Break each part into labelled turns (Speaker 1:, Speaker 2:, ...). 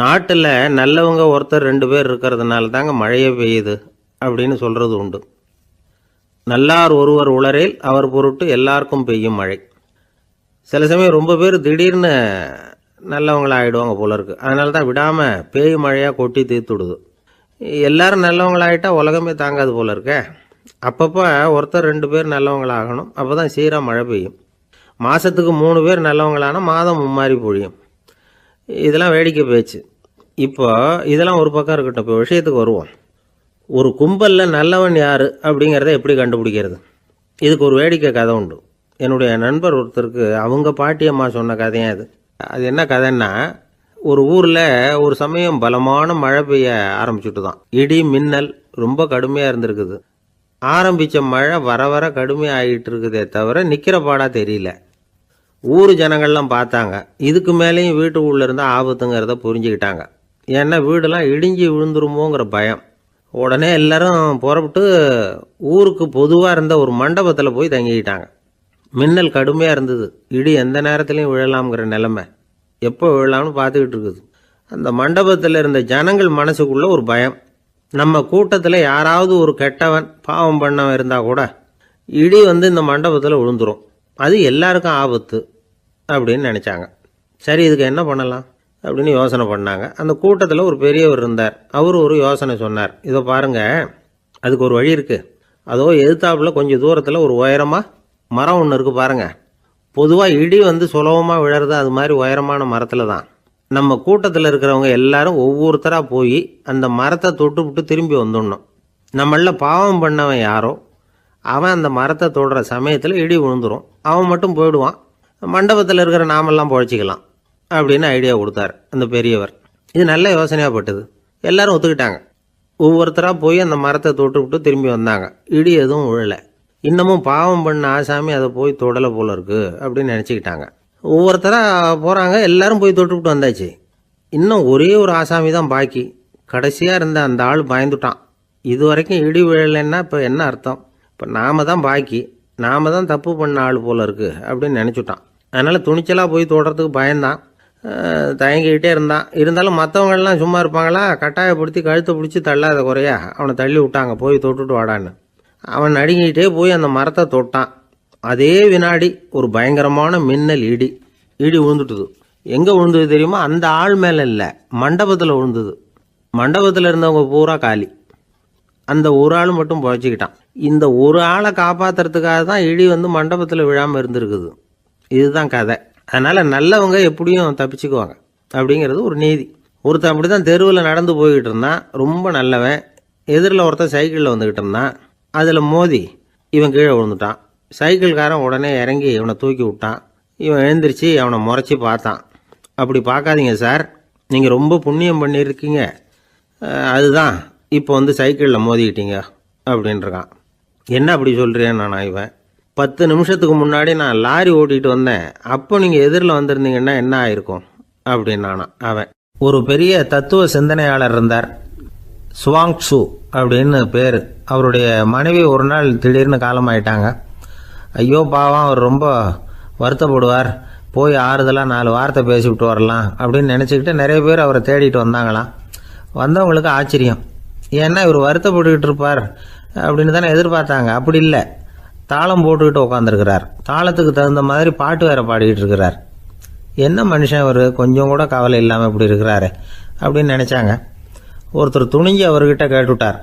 Speaker 1: நாட்டில் நல்லவங்க ஒருத்தர் 2 பேர் இருக்கிறதுனால தாங்க மழையே பெய்யுது அப்படின்னு சொல்கிறது உண்டு. நல்லார் ஒருவர் உளரேல் அவர் பொருட்டு எல்லாருக்கும் பெய்யும் மழை. சில சமயம் ரொம்ப பேர் திடீர்னு நல்லவங்களா ஆகிடுவாங்க போல இருக்கு. அதனால தான் விடாமல் பேய் மழையாக கொட்டி தீர்த்துடுது. எல்லாரும் நல்லவங்களாகிட்டா உலகமே தாங்காது போல இருக்க. அப்பப்போ ஒருத்தர் 2 பேர் நல்லவங்களாகணும். அப்போ தான் சீராக மழை பெய்யும். மாதத்துக்கு 3 பேர் நல்லவங்களானா மாதம் மும்மாரி பொழியும். இதெல்லாம் வேடிக்கை பேச்சு. இப்போ இதெல்லாம் ஒரு பக்கம் இருக்கட்டும். இப்போ விஷயத்துக்கு வருவோம். ஒரு கும்பலில் நல்லவன் யார் அப்படிங்கிறத எப்படி கண்டுபிடிக்கிறது? இதுக்கு ஒரு வேடிக்கை கதை உண்டு. என்னுடைய நண்பர் ஒருத்தருக்கு அவங்க பாட்டியம்மா சொன்ன கதையும் அது. அது என்ன கதைன்னா, ஒரு ஊரில் ஒரு சமயம் பலமான மழை பெய்ய ஆரம்பிச்சுட்டு தான். இடி மின்னல் ரொம்ப கடுமையாக இருந்திருக்குது. ஆரம்பித்த மழை வர வர கடுமையாக ஆகிட்டு இருக்குதே தவிர நிற்கிற பாடாக தெரியல. ஊர் ஜனங்கள்லாம் பார்த்தாங்க. இதுக்கு மேலேயும் வீட்டு உள்ள இருந்தால் ஆபத்துங்கிறத புரிஞ்சுக்கிட்டாங்க. ஏன்னா வீடெல்லாம் இடிஞ்சு விழுந்துருமோங்கிற பயம். உடனே எல்லாரும் புறப்பட்டு ஊருக்கு பொதுவாக இருந்த ஒரு மண்டபத்தில் போய் தங்கிக்கிட்டாங்க. மின்னல் கடுமையாக இருந்தது. இடி எந்த நேரத்துலையும் விழலாம்ங்கிற நிலைமை. எப்போ விழலாம்னு பார்த்துக்கிட்டு இருக்குது. அந்த மண்டபத்தில் இருந்த ஜனங்கள் மனசுக்குள்ள ஒரு பயம். நம்ம கூட்டத்தில் யாராவது ஒரு கெட்டவன் பாவம் பண்ணவன் இருந்தால் கூட இடி இந்த மண்டபத்தில் விழுந்துரும். அது எல்லாருக்கும் ஆபத்து அப்படின்னு நினச்சாங்க. சரி, இதுக்கு என்ன பண்ணலாம் அப்படின்னு யோசனை பண்ணாங்க. அந்த கூட்டத்தில் ஒரு பெரியவர் இருந்தார். அவர் ஒரு யோசனை சொன்னார். இதை பாருங்க, அதுக்கு ஒரு வழி இருக்குது. அதோ எதிர்த்தாப்பில் கொஞ்சம் தூரத்தில் ஒரு உயரமாக மரம் ஒன்று இருக்குது பாருங்க. பொதுவாக இடி சுலபமாக விழறது அது மாதிரி உயரமான மரத்தில் தான். நம்ம கூட்டத்தில் இருக்கிறவங்க எல்லாரும் ஒவ்வொருத்தராக போய் அந்த மரத்தை தொட்டு விட்டு திரும்பி வந்துடணும். நம்மள பாவம் பண்ணவன் யாரோ அவன் அந்த மரத்தை தொடுற சமயத்தில் இடி விழுந்துடும். அவன் மட்டும் போயிடுவான். மண்டபத்தில் இருக்கிற நாமெல்லாம் பொழைச்சிக்கலாம் அப்படின்னு ஐடியா கொடுத்தார் அந்த பெரியவர். இது நல்ல யோசனையாக பட்டது. எல்லாரும் ஒத்துக்கிட்டாங்க. ஒவ்வொருத்தராக போய் அந்த மரத்தை தொட்டு விட்டு திரும்பி வந்தாங்க. இடி எதுவும் விழலை. இன்னமும் பாவம் பண்ண ஆசாமி அதை போய் தொடலை போல இருக்கு அப்படின்னு நினச்சிக்கிட்டாங்க. ஒவ்வொருத்தராக போகிறாங்க. எல்லாரும் போய் தொட்டு விட்டு வந்தாச்சு. இன்னும் ஒரே ஒரு ஆசாமி தான் பாக்கி. கடைசியாக இருந்த அந்த ஆள் பயந்துட்டான். இது வரைக்கும் இடி விழலைன்னா இப்போ என்ன அர்த்தம்? இப்போ நாம தான் பாக்கி, நாம தான் தப்பு பண்ண ஆள் போல இருக்கு அப்படின்னு நினச்சிட்டான். அதனால் துணிச்சலாக போய் தொடுறதுக்கு பயந்தான். தயங்கிக்கிட்டே இருந்தான். இருந்தாலும் மற்றவங்கள்லாம் சும்மா இருப்பாங்களா? கட்டாயப்படுத்தி கழுத்தை பிடிச்சி தள்ளாத குறையா அவனை தள்ளி விட்டாங்க. போய் தொட்டுட்டு வாடான்னு. அவன் நடுங்கிட்டே போய் அந்த மரத்தை தொட்டான். அதே வினாடி ஒரு பயங்கரமான மின்னல் இடி விழுந்துட்டுது. எங்கே விழுந்தது தெரியுமா? அந்த ஆள் மேலே இல்லை, மண்டபத்தில் விழுந்தது. மண்டபத்தில் இருந்தவங்க பூரா காலி. அந்த ஒரு ஆள் மட்டும் புழைச்சிக்கிட்டான். இந்த ஒரு ஆளை காப்பாற்றுறதுக்காக தான் இடி மண்டபத்தில் விழாமல் இருந்திருக்குது. இதுதான் கதை. அதனால் நல்லவங்க எப்படியும் தப்பிச்சுக்குவாங்க அப்படிங்கிறது ஒரு நீதி. ஒருத்தன் அப்படி தான் தெருவில் நடந்து போய்கிட்டு இருந்தான். ரொம்ப நல்லவன். எதிரில் ஒருத்தன் சைக்கிளில் வந்துக்கிட்டு இருந்தான். அதில் மோதி இவன் கீழே விழுந்துட்டான். சைக்கிள்காரன் உடனே இறங்கி இவனை தூக்கி விட்டான். இவன் எழுந்திரிச்சு அவனை முறைச்சி பார்த்தான். அப்படி பார்க்காதீங்க சார், நீங்கள் ரொம்ப புண்ணியம் பண்ணியிருக்கீங்க, அதுதான் இப்போ சைக்கிளில் மோதிக்கிட்டீங்க அப்படின்றான். என்ன அப்படி சொல்கிறேன் நான்? இவன் 10 நிமிஷத்துக்கு முன்னாடி நான் லாரி ஓட்டிகிட்டு வந்தேன். அப்போ நீங்கள் எதிரில் வந்திருந்தீங்கன்னா என்ன ஆயிருக்கும் அப்படின்னானா அவன். ஒரு பெரிய தத்துவ சிந்தனையாளர் இருந்தார். சுவாங் சு அப்படின்னு பேர். அவருடைய மனைவி ஒரு நாள் திடீர்னு காலமாயிட்டாங்க. ஐயோ பாவம், அவர் ரொம்ப வருத்தப்படுவார், போய் ஆறுதலாக 4 வார்த்தை பேசிவிட்டு வரலாம் அப்படின்னு நினச்சிக்கிட்டு நிறைய பேர் அவரை தேடிட்டு வந்தாங்களாம். வந்தவங்களுக்கு ஆச்சரியம். ஏன்னா இவர் வருத்தப்பட்டுக்கிட்டு இருப்பார் அப்படின்னு தானே எதிர்பார்த்தாங்க. அப்படி இல்லை, தாளம் போட்டுக்கிட்டு உட்காந்துருக்கிறார். தாளத்துக்கு தகுந்த மாதிரி பாட்டு வேற பாடிக்கிட்டு இருக்கிறார். என்ன மனுஷன் அவர், கொஞ்சம் கூட கவலை இல்லாமல் இப்படி இருக்கிறாரு அப்படின்னு நினச்சாங்க. ஒருத்தர் துணிஞ்சு அவர்கிட்ட கேட்டுவிட்டார்,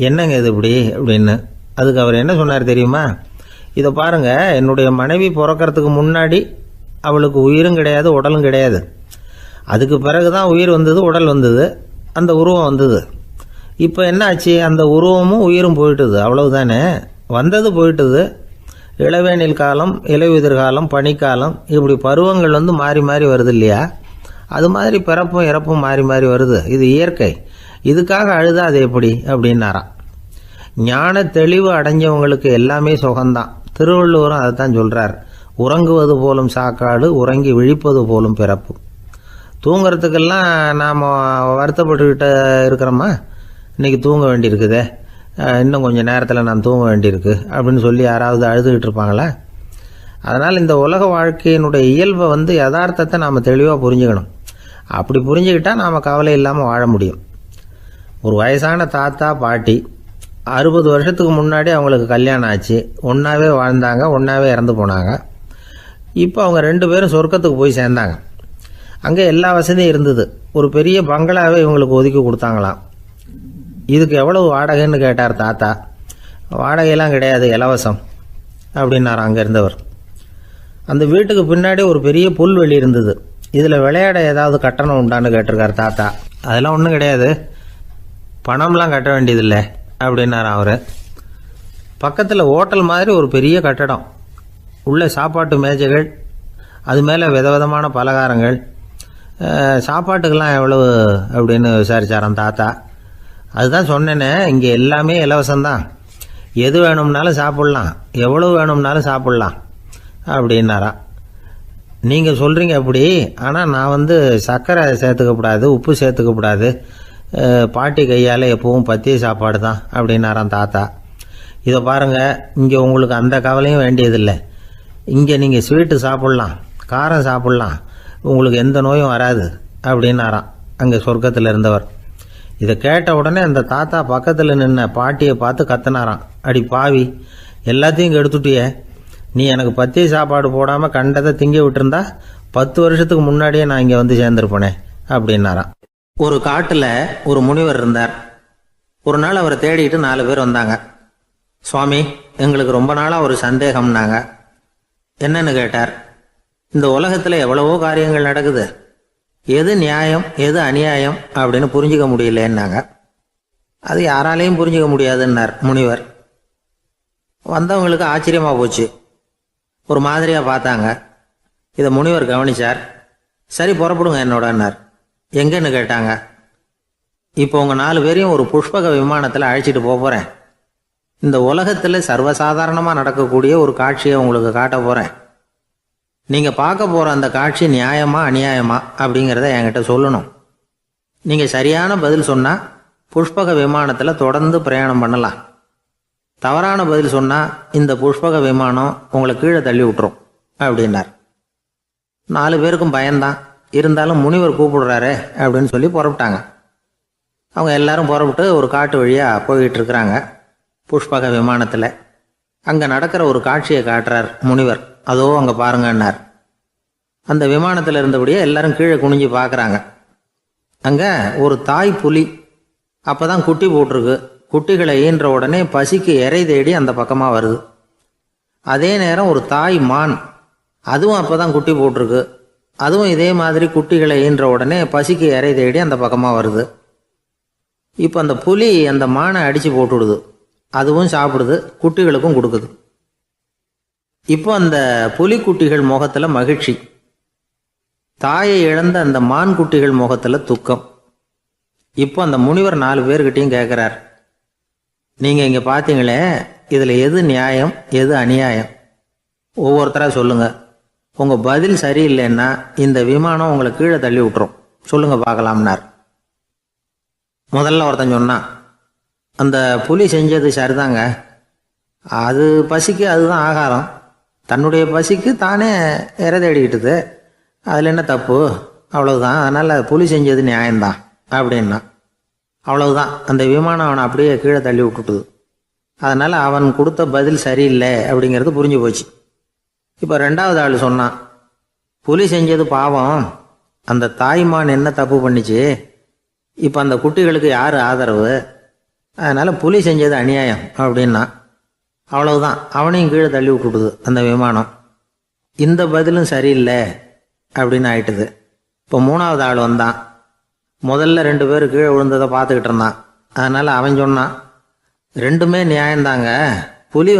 Speaker 1: என்னங்க இது இப்படி அப்படின்னு. அதுக்கு அவர் என்ன சொன்னார் தெரியுமா? இதை பாருங்க, என்னுடைய மனைவி பிறக்கிறதுக்கு முன்னாடி அவளுக்கு உயிரும் கிடையாது, உடலும் கிடையாது. அதுக்கு பிறகு தான் உயிர் வந்தது, உடல் வந்தது, அந்த உருவம் வந்தது. இப்போ என்ன ஆச்சு? அந்த உருவமும் உயிரும் போயிட்டுது, அவ்வளவுதானே. வந்தது போயிட்டுது. இளவேனில் காலம், இலையுதிர் காலம், பனிக்காலம், இப்படி பருவங்கள் மாறி மாறி வருது இல்லையா? அது மாதிரி பிறப்பும் இறப்பும் மாறி மாறி வருது. இது இயற்கை. இதுக்காக அழுதா அது எப்படி அப்படின்னாராம். ஞான தெளிவு அடைஞ்சவங்களுக்கு எல்லாமே சுகம்தான். திருவள்ளுவரும் அதை தான் சொல்கிறார். உறங்குவது போலும் சாக்காடு, உறங்கி விழிப்பது போலும் பிறப்பு. தூங்கிறதுக்கெல்லாம் நாம் வருத்தப்பட்டுக்கிட்ட இருக்கிறோமா? இன்றைக்கி தூங்க வேண்டியிருக்குதே, இன்னும் கொஞ்சம் நேரத்தில் நான் தூங்க வேண்டியிருக்கு அப்படின்னு சொல்லி யாராவது அழுதுகிட்டு இருப்பாங்களா? அதனால் இந்த உலக வாழ்க்கையினுடைய இயல்பை யதார்த்தத்தை நாம் தெளிவாக புரிஞ்சுக்கணும். அப்படி புரிஞ்சுக்கிட்டால் நாம் கவலை இல்லாமல் வாழ முடியும். ஒரு வயசான தாத்தா பாட்டி 60 வருஷத்துக்கு முன்னாடி அவங்களுக்கு கல்யாணம் ஆச்சு, ஒன்றாவே வாழ்ந்தாங்க, ஒன்றாவே இறந்து போனாங்க. இப்போ அவங்க 2 பேரும் சொர்க்கத்துக்கு போய் சேர்ந்தாங்க. அங்கே எல்லா வசதியும் இருந்தது. ஒரு பெரிய பங்களாவே இவங்களுக்கு ஒதுக்கி கொடுத்தாங்களாம். இதுக்கு எவ்வளவு வாடகைன்னு கேட்டார் தாத்தா. வாடகையெல்லாம் கிடையாது, இலவசம் அப்படின்னார் அங்கே இருந்தவர். அந்த வீட்டுக்கு பின்னாடி ஒரு பெரிய புல்வெளி இருந்தது. இதில் விளையாட ஏதாவது கட்டணம் உண்டான்னு கேட்டிருக்கார் தாத்தா. அதெல்லாம் ஒன்றும் கிடையாது, பணம்லாம் கட்ட வேண்டியதில்லை அப்படின்னார் அவர். பக்கத்தில் ஹோட்டல் மாதிரி ஒரு பெரிய கட்டடம், உள்ள சாப்பாட்டு மேஜைகள், அது மேலே விதவிதமான பலகாரங்கள். சாப்பாட்டுக்கெல்லாம் எவ்வளவு அப்படின்னு விசாரிச்சாராம் தாத்தா. அதுதான் சொன்னேனே, இங்கே எல்லாமே இலவசம்தான், எது வேணும்னாலும் சாப்பிட்லாம், எவ்வளவு வேணும்னாலும் சாப்பிட்லாம் அப்படின்னாரா. நீங்கள் சொல்கிறீங்க அப்படி, ஆனால் நான் சர்க்கரை சேர்த்துக்கக்கூடாது, உப்பு சேர்த்துக்கக்கூடாது, பாட்டி கையால் எப்பவும் பத்திய சாப்பாடு தான் அப்படின்னாராம் தாத்தா. இதை பாருங்கள், இங்கே உங்களுக்கு அந்த கவலையும் வேண்டியதில்லை. இங்கே நீங்கள் ஸ்வீட்டு சாப்பிட்லாம், காரம் சாப்பிட்லாம், உங்களுக்கு எந்த நோயும் வராது அப்படின்னாராம் அங்கே சொர்க்கத்தில் இருந்தவர். இதை கேட்ட உடனே அந்த தாத்தா பக்கத்தில் நின்ன பாட்டியை பார்த்து கத்தினாராம். அடி பாவி, எல்லாத்தையும் கெடுத்துட்டியே, நீ எனக்கு பத்திய சாப்பாடு போடாமல் கண்டதை திங்க விட்டுருந்தா 10 வருஷத்துக்கு முன்னாடியே நான் இங்கே சேர்ந்துருப்பேனே அப்படின்னாராம். ஒரு காட்டில் ஒரு முனிவர் இருந்தார். ஒரு நாள் அவரை தேடிட்டு 4 பேர் வந்தாங்க. சுவாமி, எங்களுக்கு ரொம்ப நாளாக ஒரு சந்தேகம்னாங்க. என்னன்னு கேட்டார். இந்த உலகத்தில் எவ்வளவோ காரியங்கள் நடக்குது, எது நியாயம் எது அநியாயம் அப்படின்னு புரிஞ்சிக்க முடியலன்னாங்க. அது யாராலையும் புரிஞ்சிக்க முடியாதுன்னார் முனிவர். வந்தவங்களுக்கு ஆச்சரியமாக போச்சு, ஒரு மாதிரியாக பார்த்தாங்க. இதை முனிவர் கவனிச்சார். சரி புறப்படுங்க என்னோடன்னார். எங்கன்னு கேட்டாங்க. இப்போ உங்கள் 4 பேரையும் ஒரு புஷ்பக விமானத்தில் அழைச்சிட்டு போகிறேன். இந்த உலகத்தில் சர்வசாதாரணமாக நடக்கக்கூடிய ஒரு காட்சியை உங்களுக்கு காட்ட போகிறேன். நீங்கள் பார்க்க போகிற அந்த காட்சி நியாயமா அநியாயமா அப்படிங்கிறத என்கிட்ட சொல்லணும். நீங்கள் சரியான பதில் சொன்னால் புஷ்பக விமானத்தில் தொடர்ந்து பிரயாணம் பண்ணலாம். தவறான பதில் சொன்னால் இந்த புஷ்பக விமானம் உங்களை கீழே தள்ளி விட்டுரும் அப்படின்னார். 4 பேருக்கும் பயம்தான், இருந்தாலும் முனிவர் கூப்பிடுறாரு அப்படின்னு சொல்லி புறப்பட்டாங்க. அவங்க எல்லாரும் புறப்பட்டு ஒரு காட்டு வழியாக போய்கிட்டு இருக்கிறாங்க புஷ்பக விமானத்தில். அங்கே நடக்கிற ஒரு காட்சியை காட்டுறார் முனிவர். அதோ அங்கே பாருங்கன்னார். அந்த விமானத்தில் இருந்தபடியே எல்லாரும் கீழே குனிஞ்சு பார்க்குறாங்க. அங்கே ஒரு தாய் புலி அப்போ தான் குட்டி போட்டிருக்கு. குட்டிகளை ஈன்ற உடனே பசிக்கு இறை தேடி அந்த பக்கமாக வருது. அதே நேரம் ஒரு தாய் மான், அதுவும் அப்போ தான் குட்டி போட்டிருக்கு. அதுவும் இதே மாதிரி குட்டிகளை ஈன்ற உடனே பசிக்கு இறை தேடி அந்த பக்கமாக வருது. இப்போ அந்த புலி அந்த மானை அடித்து போட்டுடுது, அதுவும் சாப்பிடுது, குட்டிகளுக்கும் கொடுக்குது. இப்போ அந்த புலிக்குட்டிகள் முகத்தில் மகிழ்ச்சி, தாயை இழந்த அந்த மான் குட்டிகள் முகத்தில் துக்கம். இப்போ அந்த முனிவர் 4 பேர்கிட்டையும் கேட்குறார், நீங்கள் இங்கே பார்த்தீங்களே, இதில் எது நியாயம் எது அநியாயம் ஒவ்வொருத்தராக சொல்லுங்கள். உங்கள் பதில் சரியில்லைன்னா இந்த விமானம் உங்களை கீழே தள்ளி விட்டுரும், சொல்லுங்கள் பார்க்கலாம்னார். முதல்ல ஒருத்தன் சொன்னான், அந்த புலி செஞ்சது சரிதாங்க, அது பசிக்கு அதுதான் ஆகாரம், தன்னுடைய பசிக்கு தானே இறை தேடிக்கிட்டுது, அதில் என்ன தப்பு, அவ்வளவுதான், அதனால் புலி செஞ்சது நியாயம்தான் அப்படின்னா. அவ்வளவுதான், அந்த விமானம் அவனை அப்படியே கீழே தள்ளி விட்டுட்டுது. அதனால் அவன் கொடுத்த பதில் சரியில்லை அப்படிங்கிறது புரிஞ்சு போச்சு. இப்போ 2வது ஆள் சொன்னான், புலி செஞ்சது பாவம், அந்த தாய்மான் என்ன தப்பு பண்ணிச்சு, இப்போ அந்த குட்டிகளுக்கு யார் ஆதரவு, அதனால் புலி செஞ்சது அநியாயம் அப்படின்னா. அவ்வளவுதான், அவனையும் கீழே தள்ளி விட்டுடுது அந்த விமானம். இந்த பதிலும் சரியில்லை அப்படின்னு ஆயிட்டுது. இப்போ 3வது ஆள் வந்தான். முதல்ல 2 பேர் கீழே விழுந்ததை பார்த்துக்கிட்டு இருந்தான். அதனால் அவன் சொன்னான், ரெண்டுமே நியாயந்தாங்க, புலி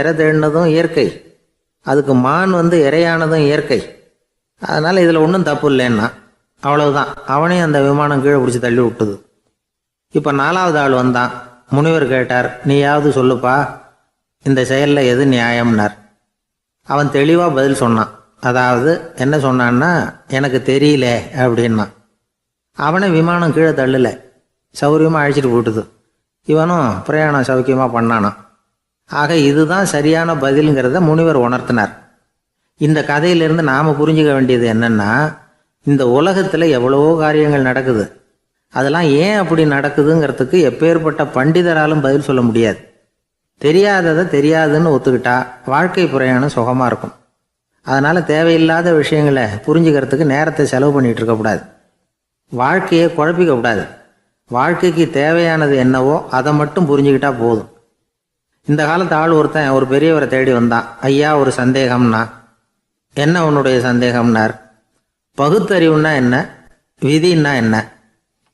Speaker 1: இறை தேடினதும் இயற்கை, அதுக்கு மான் இறையானதும் இயற்கை, அதனால் இதில் ஒன்றும் தப்பு இல்லைன்னா. அவ்வளவுதான், அவனையும் அந்த விமானம் கீழே பிடிச்சி தள்ளி விட்டுது. இப்போ 4வது ஆள் வந்தான். முனிவர் கேட்டார், நீயாவது சொல்லுப்பா, இந்த செயலில் எது நியாயம்னார். அவன் தெளிவாக பதில் சொன்னான். அதாவது என்ன சொன்னான்னா, எனக்கு தெரியல அப்படின்னா. அவனை விமானம் கீழே தள்ளலை, சௌரியமாக அழைச்சிட்டு போட்டுது. இவனும் பிரயாணம் சௌக்கியமாக பண்ணானான். ஆக இதுதான் சரியான பதிலுங்கிறத முனிவர் உணர்த்தினார். இந்த கதையிலிருந்து நாம் புரிஞ்சுக்க வேண்டியது என்னென்னா, இந்த உலகத்தில் எவ்வளவோ காரியங்கள் நடக்குது. அதெல்லாம் ஏன் அப்படி நடக்குதுங்கிறதுக்கு எப்பேற்பட்ட பண்டிதராலும் பதில் சொல்ல முடியாது. தெரியாததை தெரியாதுன்னு ஒத்துக்கிட்டா வாழ்க்கை பிரயாணம் சுகமாக இருக்கும். அதனால் தேவையில்லாத விஷயங்களை புரிஞ்சுக்கிறதுக்கு நேரத்தை செலவு பண்ணிகிட்டு இருக்கக்கூடாது. வாழ்க்கையை குழப்பிக்க கூடாது. வாழ்க்கைக்கு தேவையானது என்னவோ அதை மட்டும் புரிஞ்சுக்கிட்டா போதும். இந்த காலத்து ஆள் ஒருத்தன் ஒரு பெரியவரை தேடி வந்தான். ஐயா, ஒரு சந்தேகம்னா. என்ன உன்னுடைய சந்தேகம்னார். பகுத்தறிவுன்னா என்ன, விதின்னா என்ன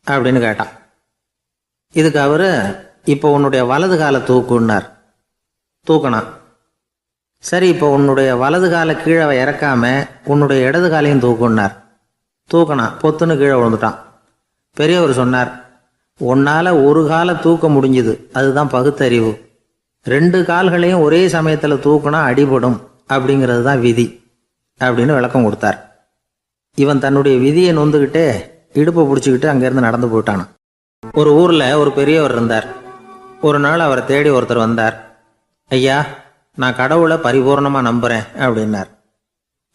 Speaker 1: அப்படின்னு கேட்டான். இதுக்கு அவர், இப்போ உன்னுடைய வலது காலை தூக்குன்னார். தூக்கினான். சரி, இப்போ உன்னுடைய வலது காலை கீழே இறக்காம உன்னுடைய இடது காலையும் தூக்குன்னார். தூக்கினான். பொத்துன்னு கீழே விழுந்துட்டான். பெரியவர் சொன்னார், உன்னால் ஒரு காலை தூக்க முடிஞ்சுது, அதுதான் பகுத்தறிவு. 2 கால்களையும் ஒரே சமயத்தில் தூக்குனா அடிபடும், அப்படிங்கிறது தான் விதி அப்படின்னு விளக்கம் கொடுத்தார். இவன் தன்னுடைய விதியை நொந்துக்கிட்டே இடுப்பை பிடிச்சிக்கிட்டு அங்கேருந்து நடந்து போயிட்டானான். ஒரு ஊரில் ஒரு பெரியவர் இருந்தார். ஒரு நாள் அவரை தேடி ஒருத்தர் வந்தார். ஐயா, நான் கடவுளை பரிபூர்ணமாக நம்புகிறேன் அப்படின்னார்.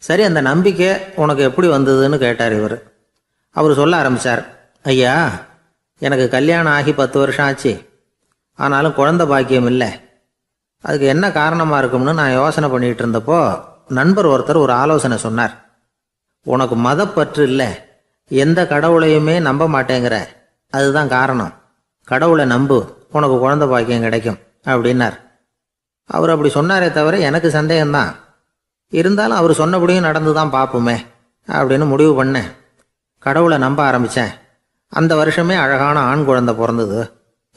Speaker 1: சரி, அந்த நம்பிக்கை உனக்கு எப்படி வந்ததுன்னு கேட்டார் இவர். அவர் சொல்ல ஆரம்பித்தார். ஐயா, எனக்கு கல்யாணம் ஆகி 10 வருஷம் ஆச்சு. ஆனாலும் குழந்தை பாக்கியம் இல்லை. அதுக்கு என்ன காரணமாக இருக்கும்னு நான் யோசனை பண்ணிகிட்டு இருந்தப்போ நண்பர் ஒருத்தர் ஒரு ஆலோசனை சொன்னார். உனக்கு மதப்பற்று இல்லை, எந்த கடவுளையுமே நம்ப மாட்டேங்கிற, அதுதான் காரணம். கடவுளை நம்பு, உனக்கு குழந்தை பாக்கியம் கிடைக்கும் அப்படின்னார். அவர் அப்படி சொன்னாரே தவிர எனக்கு சந்தேகம்தான். இருந்தாலும் அவர் சொன்னபடியும் நடந்து தான் பார்ப்போமே அப்படின்னு முடிவு பண்ணேன். கடவுளை நம்ப ஆரம்பித்தேன். அந்த வருஷமே அழகான ஆண் குழந்தை பிறந்தது.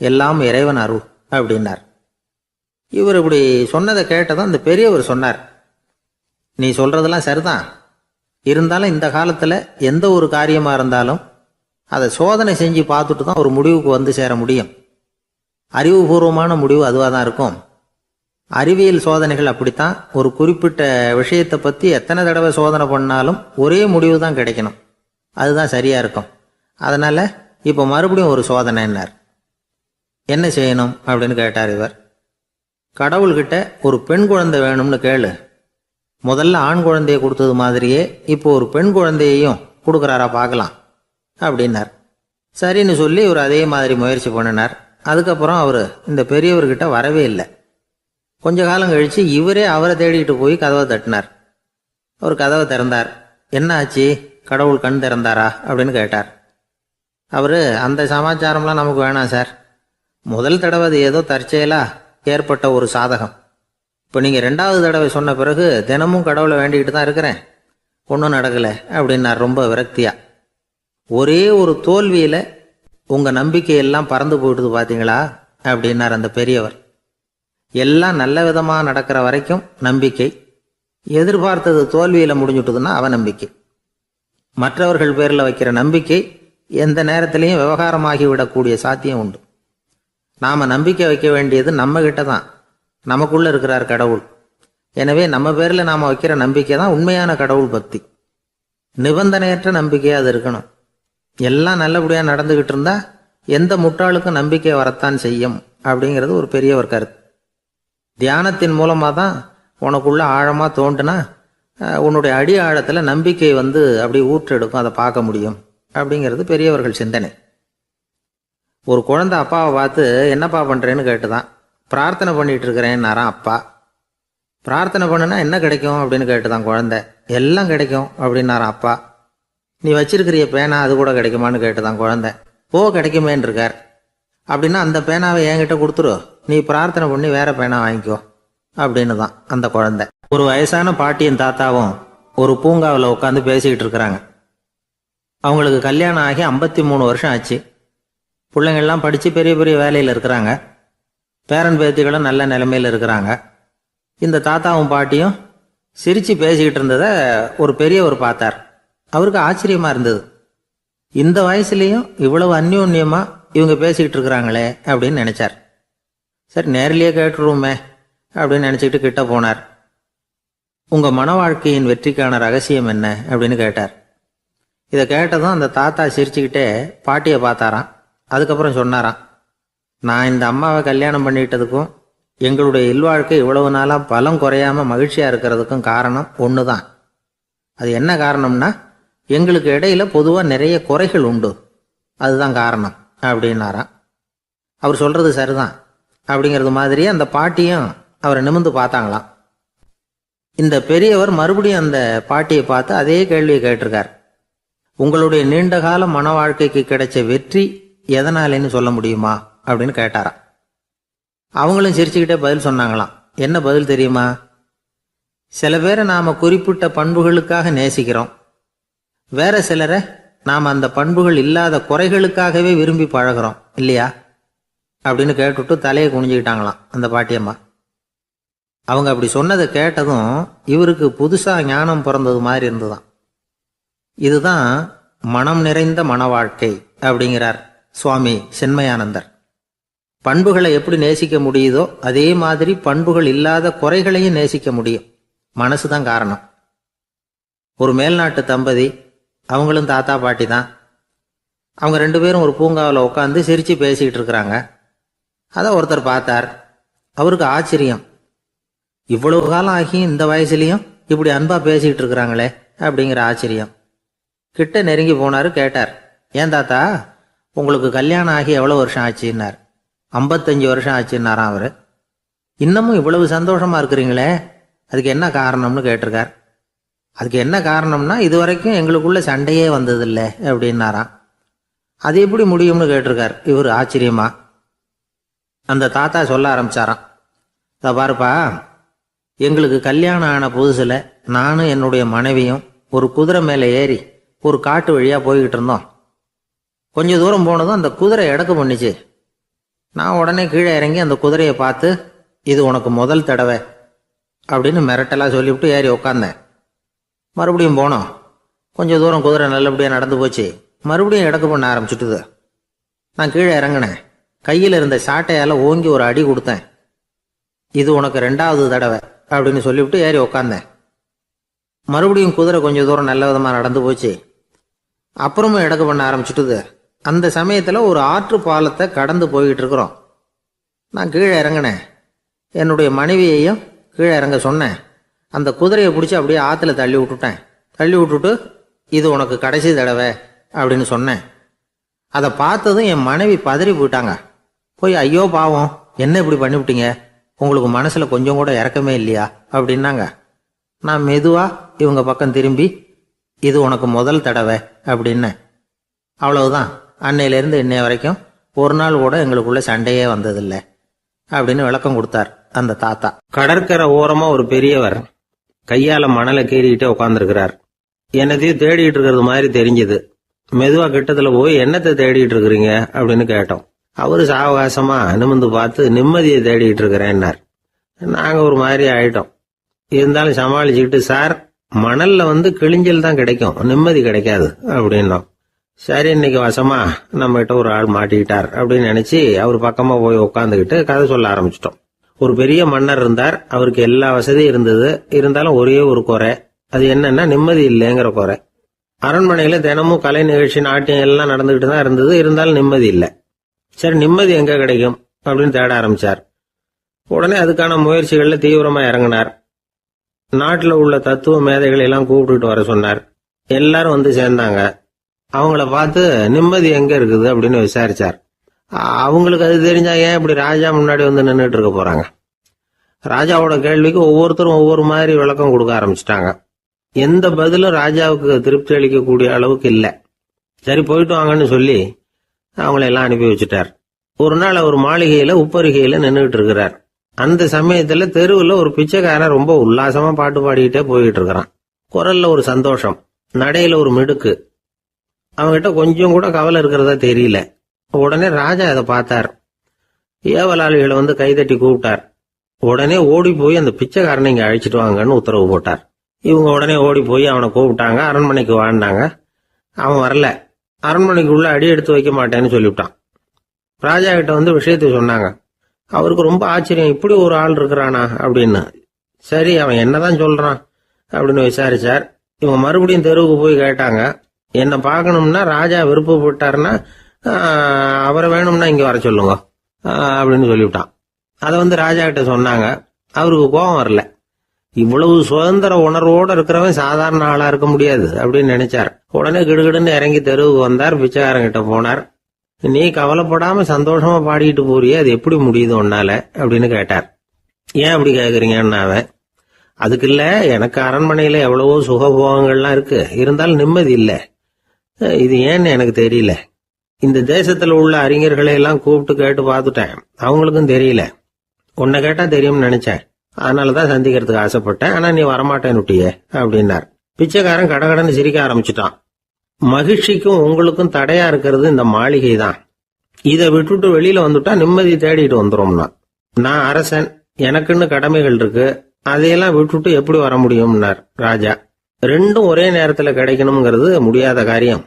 Speaker 1: எல்லாம் இறைவன் அருள் அப்படின்னார். இவர் இப்படி சொன்னதை கேட்டதும் அந்த பெரியவர் சொன்னார், நீ சொல்கிறதெல்லாம் சரிதான். இருந்தாலும் இந்த காலத்தில் எந்த ஒரு காரியமாக இருந்தாலும் அதை சோதனை செஞ்சு பார்த்துட்டு தான் ஒரு முடிவுக்கு வந்து சேர முடியும். அறிவுபூர்வமான முடிவு அதுவாக தான் இருக்கும். அறிவியல் சோதனைகள் அப்படித்தான். ஒரு குறிப்பிட்ட விஷயத்தை பற்றி எத்தனை தடவை சோதனை பண்ணாலும் ஒரே முடிவு தான் கிடைக்கணும். அதுதான் சரியாக இருக்கும். அதனால் இப்போ மறுபடியும் ஒரு சோதனைன்னார். என்ன செய்யணும் அப்படின்னு கேட்டார் இவர். கடவுள்கிட்ட ஒரு பெண் குழந்தை வேணும்னு கேளு. முதல்ல ஆண் குழந்தையை கொடுத்தது மாதிரியே இப்போ ஒரு பெண் குழந்தையையும் கொடுக்குறாரா பார்க்கலாம் அப்படின்னார். சரின்னு சொல்லி இவர் அதே மாதிரி முயற்சி பண்ணினார். அதுக்கப்புறம் அவர் இந்த பெரியவர்கிட்ட வரவே இல்லை. கொஞ்ச காலம் கழித்து இவரே அவரை தேடிக்கிட்டு போய் கதவை தட்டினார். அவர் கதவை திறந்தார். என்ன ஆச்சு, கடவுள் கண் திறந்தாரா அப்படின்னு கேட்டார். அவர், அந்த சமாச்சாரம்லாம் நமக்கு வேணாம் சார். முதல் தடவை அது ஏதோ தற்செயலாக ஏற்பட்ட ஒரு சாதகம். இப்போ நீங்கள் 2வது தடவை சொன்ன பிறகு தினமும் கடவுளை வேண்டிக்கிட்டு தான் இருக்கிறேன், ஒன்றும் நடக்கலை அப்படின்னார் ரொம்ப விரக்தியாக. ஒரே ஒரு தோல்வியில் உங்கள் நம்பிக்கையெல்லாம் பறந்து போயிடுது பார்த்தீங்களா அப்படின்னார் அந்த பெரியவர். எல்லாம் நல்ல விதமாக நடக்கிற வரைக்கும் நம்பிக்கை, எதிர்பார்த்தது தோல்வியில் முடிஞ்சுட்டுதுன்னா அவநம்பிக்கை. மற்றவர்கள் பேரில் வைக்கிற நம்பிக்கை எந்த நேரத்திலையும் விவகாரமாகி விடக்கூடிய சாத்தியம் உண்டு. நாம் நம்பிக்கை வைக்க வேண்டியது நம்மகிட்ட தான். நமக்குள்ளே இருக்கிறார் கடவுள். எனவே நம்ம பேரில் நாம் வைக்கிற நம்பிக்கை தான் உண்மையான கடவுள் பக்தி. நிபந்தனையற்ற நம்பிக்கையாக அது இருக்கணும். எல்லாம் நல்லபடியாக நடந்துக்கிட்டு இருந்தால் எந்த முட்டாளுக்கும் நம்பிக்கை வரத்தான் செய்யும் அப்படிங்கிறது ஒரு பெரியவர் கருத்து. தியானத்தின் மூலமாக தான் உனக்குள்ள ஆழமாக தோண்டுனா உன்னுடைய அடி ஆழத்தில் நம்பிக்கை வந்து அப்படி ஊற்றெடுக்கும், அதை பார்க்க முடியும் அப்படிங்கிறது பெரியவர்கள் சிந்தனை. ஒரு குழந்தை அப்பாவை பார்த்து என்னப்பா பண்ணுறேன்னு கேட்டுதான். பிரார்த்தனை பண்ணிகிட்டு இருக்கிறேன்னாராம் அப்பா. பிரார்த்தனை பண்ணுனா என்ன கிடைக்கும் அப்படின்னு கேட்டுதான் குழந்தை. எல்லாம் கிடைக்கும் அப்படின்னாராம் அப்பா. நீ வச்சிருக்கிறிய பேனா அது கூட கிடைக்குமான்னு கேட்டுதான் குழந்தை. கிடைக்குமேன்னு இருக்கார். அப்படின்னா அந்த பேனாவை என்கிட்ட கொடுத்துரு, நீ பிரார்த்தனை பண்ணி வேற பேனா வாங்கிக்கோ அப்படின்னு தான் அந்த குழந்தை. ஒரு வயசான பாட்டியின் தாத்தாவும் ஒரு பூங்காவில் உட்காந்து பேசிக்கிட்டு இருக்கிறாங்க. அவங்களுக்கு கல்யாணம் ஆகி 53 வருஷம் ஆச்சு. பிள்ளைங்கள்லாம் படித்து பெரிய பெரிய வேலையில் இருக்கிறாங்க. பேரன் பேத்திகளும் நல்ல நிலைமையில் இருக்கிறாங்க. இந்த தாத்தாவும் பாட்டியும் சிரித்து பேசிக்கிட்டு இருந்ததை ஒரு பெரியவர் பார்த்தார். அவருக்கு ஆச்சரியமாக இருந்தது. இந்த வயசுலேயும் இவ்வளவு அந்யோன்யமாக இவங்க பேசிக்கிட்டு இருக்கிறாங்களே அப்படின்னு நினச்சார். சரி, நேரிலேயே கேட்டுருவோமே அப்படின்னு நினச்சிக்கிட்டு கிட்ட போனார். உங்கள் மன வாழ்க்கையின் வெற்றிக்கான ரகசியம் என்ன அப்படின்னு கேட்டார். இதை கேட்டதும் அந்த தாத்தா சிரிச்சுக்கிட்டே பாட்டியை பார்த்தாராம். அதுக்கப்புறம் சொன்னாராம், நான் இந்த அம்மாவை கல்யாணம் பண்ணிட்டதுக்கும் எங்களுடைய இல்வாழ்க்கை இவ்வளவு நாளாக பலம் குறையாமல் மகிழ்ச்சியாக இருக்கிறதுக்கும் காரணம் ஒன்று தான். அது என்ன காரணம்னா,
Speaker 2: எங்களுக்கு இடையில பொதுவாக நிறைய குறைகள் உண்டு, அதுதான் காரணம் அப்படின்னாராம். அவர் சொல்றது சரிதான் அப்படிங்கிறது மாதிரியே அந்த பாட்டியும் அவரை நிமிர்ந்து பார்த்தாங்களாம். இந்த பெரியவர் மறுபடியும் அந்த பாட்டியை பார்த்து அதே கேள்வியை கேட்டிருக்கார். உங்களுடைய நீண்டகால மன வாழ்க்கைக்கு கிடைச்ச வெற்றி எதனாலேன்னு சொல்ல முடியுமா அப்படின்னு கேட்டாராம். அவங்களும் சிரிச்சுக்கிட்டே பதில் சொன்னாங்களாம். என்ன பதில் தெரியுமா? சில பேரை நாம குறிப்பிட்ட பண்புகளுக்காக நேசிக்கிறோம், வேற சிலரை நாம் அந்த பண்புகள் இல்லாத குறைகளுக்காகவே விரும்பி பழகிறோம் இல்லையா அப்படின்னு கேட்டுவிட்டு தலையை குனிஞ்சுக்கிட்டாங்களாம் அந்த பாட்டியம்மா. அவங்க அப்படி சொன்னதை கேட்டதும் இவருக்கு புதுசா ஞானம் பிறந்தது மாதிரி இருந்துதான். இதுதான் மனம் நிறைந்த மன வாழ்க்கை அப்படிங்கிறார் சுவாமி சென்மயானந்தர். பண்புகளை எப்படி நேசிக்க முடியுதோ அதே மாதிரி பண்புகள் இல்லாத குறைகளையும் நேசிக்க முடியும். மனசுதான் காரணம். ஒரு மேல்நாட்டு தம்பதி, அவங்களும் தாத்தா பாட்டி தான். அவங்க 2 பேரும் ஒரு பூங்காவில் உட்காந்து சிரிச்சு பேசிக்கிட்டு இருக்கிறாங்க. அதை ஒருத்தர் பார்த்தார். அவருக்கு ஆச்சரியம், இவ்வளவு காலம் ஆகி இந்த வயசுலையும் இப்படி அன்பா பேசிக்கிட்டு இருக்கிறாங்களே அப்படிங்கிற ஆச்சரியம். கிட்ட நெருங்கி போனாரு. கேட்டார், ஏன் தாத்தா உங்களுக்கு கல்யாணம் ஆகி எவ்வளவு வருஷம் ஆச்சுன்னார். 55 வருஷம் ஆச்சுன்னாராம் அவரு. இன்னமும் இவ்வளவு சந்தோஷமா இருக்கிறீங்களே, அதுக்கு என்ன காரணம்னு கேட்டிருக்கார். அதுக்கு என்ன காரணம்னா, இதுவரைக்கும் எங்களுக்குள்ள சண்டையே வந்ததில்லை அப்படின்னாராம். அது எப்படி முடியும்னு கேட்டிருக்கார் இவர் ஆச்சரியமா. அந்த தாத்தா சொல்ல ஆரம்பிச்சாராம், இதை பாருப்பா, எங்களுக்கு கல்யாணம் ஆன புதுசில் நானும் என்னுடைய மனைவியும் ஒரு குதிரை மேலே ஏறி ஒரு காட்டு வழியாக போய்கிட்டு இருந்தோம். கொஞ்சம் தூரம் போனதும் அந்த குதிரை எடக்கு பண்ணிச்சு. நான் உடனே கீழே இறங்கி அந்த குதிரையை பார்த்து, இது உனக்கு முதல் தடவை அப்படின்னு மிரட்டலாக சொல்லிவிட்டு ஏறி உக்காந்தேன். மறுபடியும் போனோம். கொஞ்சம் தூரம் குதிரை நல்லபடியாக நடந்து போச்சு. மறுபடியும் எடக்கு பண்ண ஆரம்பிச்சுட்டுது. நான் கீழே இறங்கினேன். கையில் இருந்த சாட்டையால் ஓங்கி ஒரு அடி கொடுத்தேன். இது உனக்கு 2வது தடவை அப்படின்னு சொல்லிவிட்டு ஏறி உக்காந்தேன். மறுபடியும் குதிரை கொஞ்சம் தூரம் நல்ல விதமாக நடந்து போச்சு. அப்புறமும் எடக்கு பண்ண ஆரம்பிச்சுட்டுது. அந்த சமயத்தில் ஒரு ஆற்று பாலத்தை கடந்து போய்கிட்டு இருக்கிறோம். நான் கீழே இறங்கினேன். என்னுடைய மனைவியையும் கீழே இறங்க சொன்னேன். அந்த குதிரையை பிடிச்சி அப்படியே ஆற்றுல தள்ளி விட்டுட்டேன். தள்ளி விட்டுட்டு, இது உனக்கு கடைசி தடவை அப்படின்னு சொன்னேன். அதை பார்த்ததும் என் மனைவி பதறி போயிட்டாங்க. போய், ஐயோ பாவம், என்ன இப்படி பண்ணிவிட்டீங்க, உங்களுக்கு மனசில் கொஞ்சம் கூட இறக்கமே இல்லையா அப்படின்னாங்க. நான் மெதுவாக இவங்க பக்கம் திரும்பி, இது உனக்கு முதல் தடவை அப்படின்னேன். அவ்வளவுதான், அன்னையிலேருந்து இன்னைய வரைக்கும் ஒரு நாள் கூட எங்களுக்குள்ள சண்டையே வந்ததில்லை அப்படின்னு விளக்கம் கொடுத்தார் அந்த தாத்தா.
Speaker 1: கடற்கரை ஓரமா ஒரு பெரியவர் கையால மணலை கீறிக்கிட்டே உட்காந்துருக்கிறார். என்னத்தையும் தேடிட்டு இருக்கிறது மாதிரி தெரிஞ்சது. மெதுவா கிட்டத்துல போய், என்னத்தை தேடிட்டு இருக்கிறீங்க அப்படின்னு கேட்டோம். அவரு சாவகாசமா நிமிர்ந்து பார்த்து, நிம்மதியை தேடிட்டு இருக்கிறேன்னார். நாங்க ஒரு மாதிரி ஆயிட்டோம். இருந்தாலும் சமாளிச்சுக்கிட்டு, சார் மணல்ல கிழிஞ்சல் தான் கிடைக்கும், நிம்மதி கிடைக்காது அப்படின்னோம். சரி, இன்னைக்கு வசமா நம்ம கிட்ட ஒரு ஆள் மாட்டிக்கிட்டார் அப்படின்னு நினைச்சு அவர் பக்கமா போய் உட்காந்துக்கிட்டு கதை சொல்ல ஆரம்பிச்சிட்டோம். ஒரு பெரிய மன்னர் இருந்தார். அவருக்கு எல்லா வசதியும் இருந்தது. இருந்தாலும் ஒரே ஒரு குறை. அது என்னன்னா, நிம்மதி இல்லைங்கிற குறை. அரண்மனையில தினமும் கலை நிகழ்ச்சி, நாட்டியம் எல்லாம் நடந்துகிட்டு தான் இருந்தது. இருந்தாலும் நிம்மதி இல்லை. சரி, நிம்மதி எங்க கிடைக்கும் அப்படின்னு தேட ஆரம்பிச்சார். உடனே அதுக்கான முயற்சிகள்ல தீவிரமா இறங்கினார். நாட்டில் உள்ள தத்துவ மேதைகளை எல்லாம் கூப்பிட்டுட்டு வர சொன்னார். எல்லாரும் சேர்ந்தாங்க. அவங்கள பார்த்து, நிம்மதி எங்க இருக்குது அப்படின்னு விசாரிச்சார். அவங்களுக்கு அது தெரிஞ்சா ஏன் இப்படி ராஜா முன்னாடி நின்றுட்டு இருக்க போறாங்க? ராஜாவோட கேள்விக்கு ஒவ்வொருத்தரும் ஒவ்வொரு மாதிரி விளக்கம் கொடுக்க ஆரம்பிச்சிட்டாங்க. எந்த பதிலும் ராஜாவுக்கு திருப்தி அளிக்கக்கூடிய அளவுக்கு இல்லை. சரி, போயிட்டு வாங்கன்னு சொல்லி அவங்களெல்லாம் அனுப்பி வச்சுட்டார். ஒரு நாள் அவர் மாளிகையில உப்பருகையில நின்றுட்டு இருக்கிறார். அந்த சமயத்துல தெருவில் ஒரு பிச்சைக்காரன் ரொம்ப உல்லாசமா பாட்டு பாடிக்கிட்டே போயிட்டு இருக்கிறான். குரல்ல ஒரு சந்தோஷம், நடையில ஒரு மிடுக்கு. அவங்ககிட்ட கொஞ்சம் கூட கவலை இருக்கிறதா தெரியல. உடனே ராஜா அதை பார்த்தார். ஏவலாளிகளை கைதட்டி கூப்பிட்டார். உடனே ஓடி போய் அந்த பிச்சைக்காரனை இங்க அழைச்சிட்டு வாங்கன்னு உத்தரவு போட்டார். இவங்க உடனே ஓடி போய் அவனை கூப்பிட்டாங்க. அரண்மனைக்கு வாழ்ந்தாங்க. அவன் வரல. அரண்மனைக்கு உள்ள அடி எடுத்து வைக்க மாட்டேன்னு சொல்லிவிட்டான். ராஜா கிட்ட விஷயத்தை சொன்னாங்க. அவருக்கு ரொம்ப ஆச்சரியம், இப்படி ஒரு ஆள் இருக்கிறானா அப்படின்னு. சரி, அவன் என்னதான் சொல்றான் அப்படின்னு விசாரிச்சார். இவங்க மறுபடியும் தெருவுக்கு போய் கேட்டாங்க. என்ன பார்க்கணும்னா ராஜா விருப்பப்பட்டாருன்னா அவரை வேணும்னா இங்க வர சொல்லுங்க அப்படின்னு சொல்லிவிட்டான். அதை ராஜா கிட்ட சொன்னாங்க. அவருக்கு கோபம் வரல. இவ்வளவு சுதந்திர உணர்வோடு இருக்கிறவன் சாதாரண ஆளா இருக்க முடியாது அப்படின்னு நினைச்சார். உடனே கிடுகிடுன்னு இறங்கி தெருவுக்கு வந்தார். பிச்சைக்காரங்கிட்ட போனார். நீ கவலைப்படாம சந்தோஷமா பாடிட்டு போறியே, அது எப்படி முடியுது உன்னால அப்படின்னு கேட்டார். ஏன் அப்படி கேக்குறீங்கன்னு அவன், அதுக்கு இல்ல, எனக்கு அரண்மனையில எவ்வளவோ சுகபோகங்கள்லாம் இருக்கு, இருந்தாலும் நிம்மதி இல்ல, இது ஏன்னு எனக்கு தெரியல. இந்த தேசத்துல உள்ள அறிஞர்களை எல்லாம் கூப்பிட்டு கேட்டு பார்த்துட்டேன், அவங்களுக்கும் தெரியல. உன்னை கேட்டா தெரியும்னு நினைச்சேன், அதனாலதான் சந்திக்கிறதுக்கு ஆசைப்பட்டேன், ஆனா நீ வரமாட்டேன்னுட்டியே அப்படின்னார். பிச்சைக்காரன் கடகடன்னு சிரிக்க ஆரம்பிச்சுட்டான். மகிழ்ச்சிக்கும் உங்களுக்கும் தடையா இருக்கிறது இந்த மாளிகை தான். இதை விட்டுட்டு வெளியில வந்துட்டா நிம்மதி தேடிட்டு வந்துரும்னா. நான் அரசன், எனக்குன்னு கடமைகள் இருக்கு, அதையெல்லாம் விட்டுட்டு எப்படி வர முடியும்னார் ராஜா. ரெண்டும் ஒரே நேரத்துல கிடைக்கணுங்கிறது முடியாத காரியம்.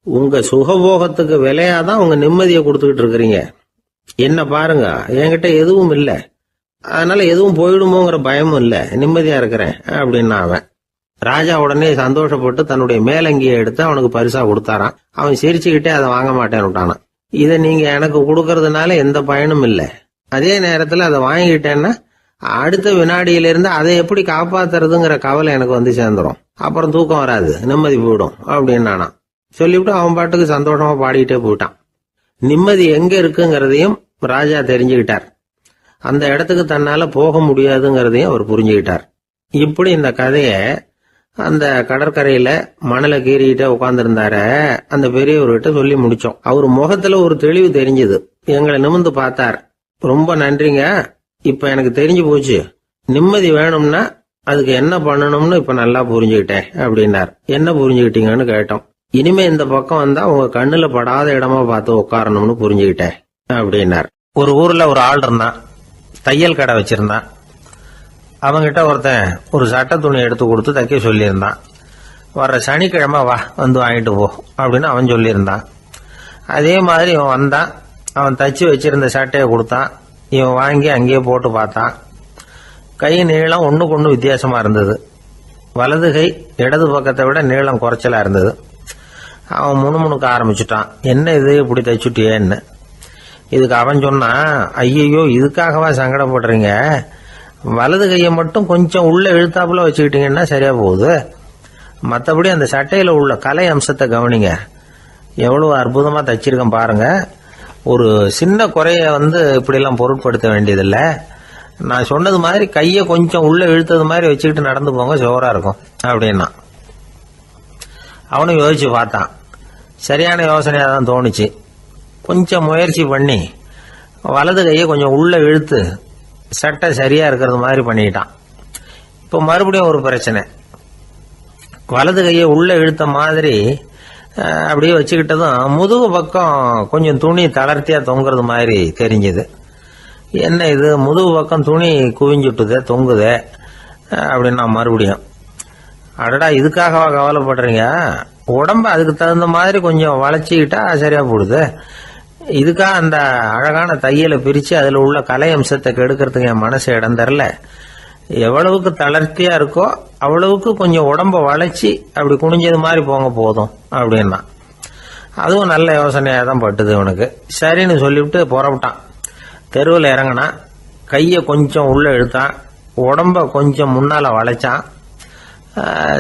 Speaker 1: உங்க சுகபோகத்துக்கு விலையாதான் உங்க நிம்மதியை கொடுத்துக்கிட்டு இருக்கிறீங்க. என்ன பாருங்க, என்கிட்ட எதுவும் இல்லை, அதனால எதுவும் போயிடுமோங்கிற பயமும் இல்லை, நிம்மதியா இருக்கிறேன் அப்படின்னா அவன். ராஜா உடனே சந்தோஷப்பட்டு தன்னுடைய மேலங்கியை எடுத்து அவனுக்கு பரிசா கொடுத்தாராம். அவன் சிரிச்சுக்கிட்டே அதை வாங்க மாட்டேன்னு விட்டானான். இதை நீங்க எனக்கு கொடுக்கறதுனால எந்த பயனும் இல்லை, அதே நேரத்துல அதை வாங்கிக்கிட்டேன்னா அடுத்த வினாடியிலிருந்து அதை எப்படி காப்பாத்துறதுங்கிற கவலை எனக்கு வந்து சேர்ந்துடும், அப்புறம் தூக்கம் வராது, நிம்மதி போயிடும் அப்படின்னானா. சொல்லிவிட்டு அவன் பாட்டுக்கு சந்தோஷமா பாடிக்கிட்டே போயிட்டான். நிம்மதி எங்க இருக்குங்கிறதையும் ராஜா தெரிஞ்சுக்கிட்டார். அந்த இடத்துக்கு தன்னால போக முடியாதுங்கிறதையும் அவர் புரிஞ்சுக்கிட்டார். இப்படி இந்த கதைய அந்த கடற்கரையில மணலை கீறிக்கிட்டே உட்கார்ந்துருந்தார அந்த பெரியவர்கிட்ட சொல்லி முடிச்சோம். அவர் முகத்துல ஒரு தெளிவு தெரிஞ்சது. எங்களை நிமிர்ந்து பார்த்தார். ரொம்ப நன்றிங்க, இப்ப எனக்கு தெரிஞ்சு போச்சு, நிம்மதி வேணும்னா அதுக்கு என்ன பண்ணணும்னு இப்ப நல்லா புரிஞ்சுக்கிட்டேன் அப்படின்னார். என்ன புரிஞ்சுக்கிட்டீங்கன்னு கேட்டோம். இனிமே இந்த பக்கம் வந்தா உங்க கண்ணுல படாத இடமா பார்த்து உட்காரணும்னு புரிஞ்சுக்கிட்டேன் அப்படின்னார். ஒரு ஊர்ல ஒரு ஆள் இருந்தான், தையல் கடை வச்சிருந்தான். அவங்கிட்ட ஒருத்தன் ஒரு சட்டை துணி எடுத்து கொடுத்து தைக்க சொல்லியிருந்தான். வர்ற சனிக்கிழமை வா, வந்து வாங்கிட்டு போ அப்படின்னு அவன் சொல்லியிருந்தான். அதே மாதிரி இவன் வந்தான். அவன் தச்சு வச்சிருந்த சட்டையை கொடுத்தான். இவன் வாங்கி அங்கேயே போட்டு பார்த்தான். கை நீளம் ஒண்ணுக்கு ஒண்ணு வித்தியாசமா இருந்தது. வலது கை இடது பக்கத்தை விட நீளம் குறைச்சலா இருந்தது. அவன் முணுமுணுக்க ஆரம்பிச்சுட்டான், என்ன இது இப்படி தைச்சுட்டியேன்னு. இதுக்கு அவன் சொன்னான், ஐயோ இதுக்காகவா சங்கடப்படுறீங்க, வலது கையை மட்டும் கொஞ்சம் உள்ள இழுத்தாப்புல வச்சுக்கிட்டீங்கன்னா சரியா போகுது, மற்றபடி அந்த சட்டையில உள்ள கலை அம்சத்தை கவனிங்க, எவ்வளவு அற்புதமா தச்சிருக்கேன் பாருங்க, ஒரு சின்ன குறைய இப்படிலாம் பொருட்படுத்த வேண்டியதில்லை, நான் சொன்னது மாதிரி கையை கொஞ்சம் உள்ள இழுத்தது மாதிரி வச்சுக்கிட்டு நடந்து போங்க, ஜோரா இருக்கும் அப்படின்னா. அவனும் யோசிச்சு பார்த்தான். சரியான யோசனையா தான் தோணுச்சு. கொஞ்சம் முயற்சி பண்ணி வலது கையை கொஞ்சம் உள்ள இழுத்து சட்டை சரியா இருக்கிறது மாதிரி பண்ணிட்டான். இப்போ மறுபடியும் ஒரு பிரச்சனை. வலது கையை உள்ள இழுத்த மாதிரி அப்படியே வச்சுக்கிட்டதும் முதுகு பக்கம் கொஞ்சம் துணி தளர்த்தியா தொங்குறது மாதிரி தெரிஞ்சது. என்ன இது, முதுகு பக்கம் துணி குவிஞ்சுட்டுதே, தொங்குதே அப்படின்னா மறுபடியும், அடடா இதுக்காகவா கவலைப்படுறீங்க, உடம்ப அதுக்கு தகுந்த மாதிரி கொஞ்சம் வளைச்சிக்கிட்டா சரியா போடுது, இதுக்காக அந்த அழகான தையலை பிரிச்சு அதுல உள்ள கலை அம்சத்தை கெடுக்கிறதுக்கு என் மனசு இடம் தரல, எவ்வளவுக்கு தளர்த்தியா இருக்கோ அவ்வளவுக்கு கொஞ்சம் உடம்ப வளைச்சி அப்படி குனிஞ்சது மாதிரி போங்க போதும் அப்படின்னா. அதுவும் நல்ல யோசனையா தான் பட்டுது இவனுக்கு. சரின்னு சொல்லிவிட்டு புறப்பட்டான். தெருவில் இறங்கினான். கையை கொஞ்சம் உள்ள இழுத்தான், உடம்ப கொஞ்சம் முன்னால வளைச்சான்,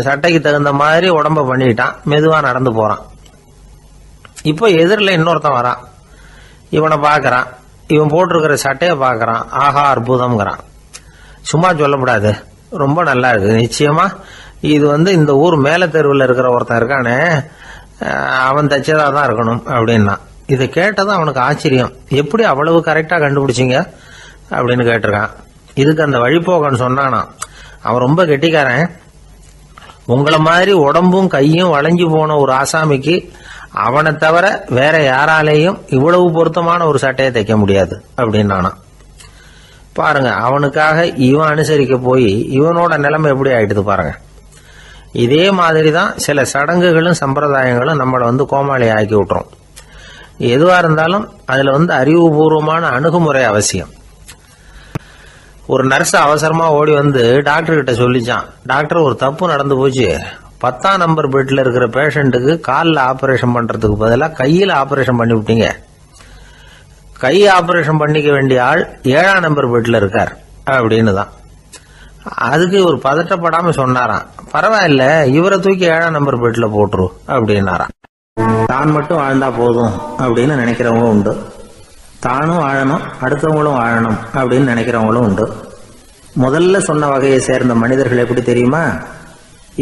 Speaker 1: சட்டைக்கு தகுந்த மாதிரி உடம்ப பண்ணிட்டான், மெதுவா நடந்து போறான். இப்போ எதிரில் இன்னொருத்தன் வரான். இவனை பாக்குறான், இவன் போட்டிருக்கிற சட்டையை பாக்குறான், ஆஹா அற்புதம்ங்கிறான். சும்மா சொல்லக்கூடாது, ரொம்ப நல்லா இருக்கு, நிச்சயமா இது இந்த ஊர் மேல தெருவில் இருக்கிற ஒருத்தன் இருக்கானே அவன் தச்சதா தான் இருக்கணும் அப்படின்னா. இதை கேட்டதும் அவனுக்கு ஆச்சரியம், எப்படி அவ்வளவு கரெக்டா கண்டுபிடிச்சிங்க அப்படின்னு கேட்டிருக்கான். இதுக்கு அந்த வழிபோகன்னு சொன்னானா, அவன் ரொம்ப கெட்டிக்காரன், உங்களை மாதிரி உடம்பும் கையும் வளைஞ்சு போன ஒரு ஆசாமிக்கு அவனை தவிர வேற யாராலேயும் இவ்வளவு பொருத்தமான ஒரு சட்டையை தைக்க முடியாது அப்படின்னானா. பாருங்க, அவனுக்காக இவன் அனுசரிக்க போய் இவனோட நிலைமை எப்படி ஆயிடுது பாருங்க. இதே மாதிரி தான் சில சடங்குகளும் சம்பிரதாயங்களும் நம்மளை கோமாளி ஆக்கி விட்டுரும். எதுவா இருந்தாலும் அதுல அறிவுபூர்வமான அணுகுமுறை அவசியம். ஒரு நர்ஸ் அவசரமா ஓடி டாக்டர் கிட்ட சொல்லிச்சான், டாக்டர் ஒரு தப்பு நடந்து போச்சு, 10ஆம் நம்பர் பெட்ல இருக்கிற பேஷண்ட்டுக்கு காலில் ஆபரேஷன் பண்றதுக்கு பதிலாக கையில் ஆபரேஷன் பண்ணி விட்டீங்க, கை ஆபரேஷன் பண்ணிக்க வேண்டிய ஆள் 7ஆம் நம்பர் பெட்ல இருக்கார் அப்படின்னு தான்.
Speaker 2: அதுக்கு இவர் பதட்டப்படாம சொன்னாராம், பரவாயில்ல, இவரை தூக்கி 7ஆம் நம்பர் பெட்டில் போட்டுரு அப்படின்னாராம். தான் மட்டும் வாழ்ந்தா போதும் அப்படின்னு நினைக்கிறவங்க உண்டு. தானும் வாழணும், அடுத்தவங்களும் வாழணும் அப்படின்னு நினைக்கிறவங்களும் உண்டு. முதல்ல சொன்ன வகையை சேர்ந்த மனிதர்கள் எப்படி தெரியுமா?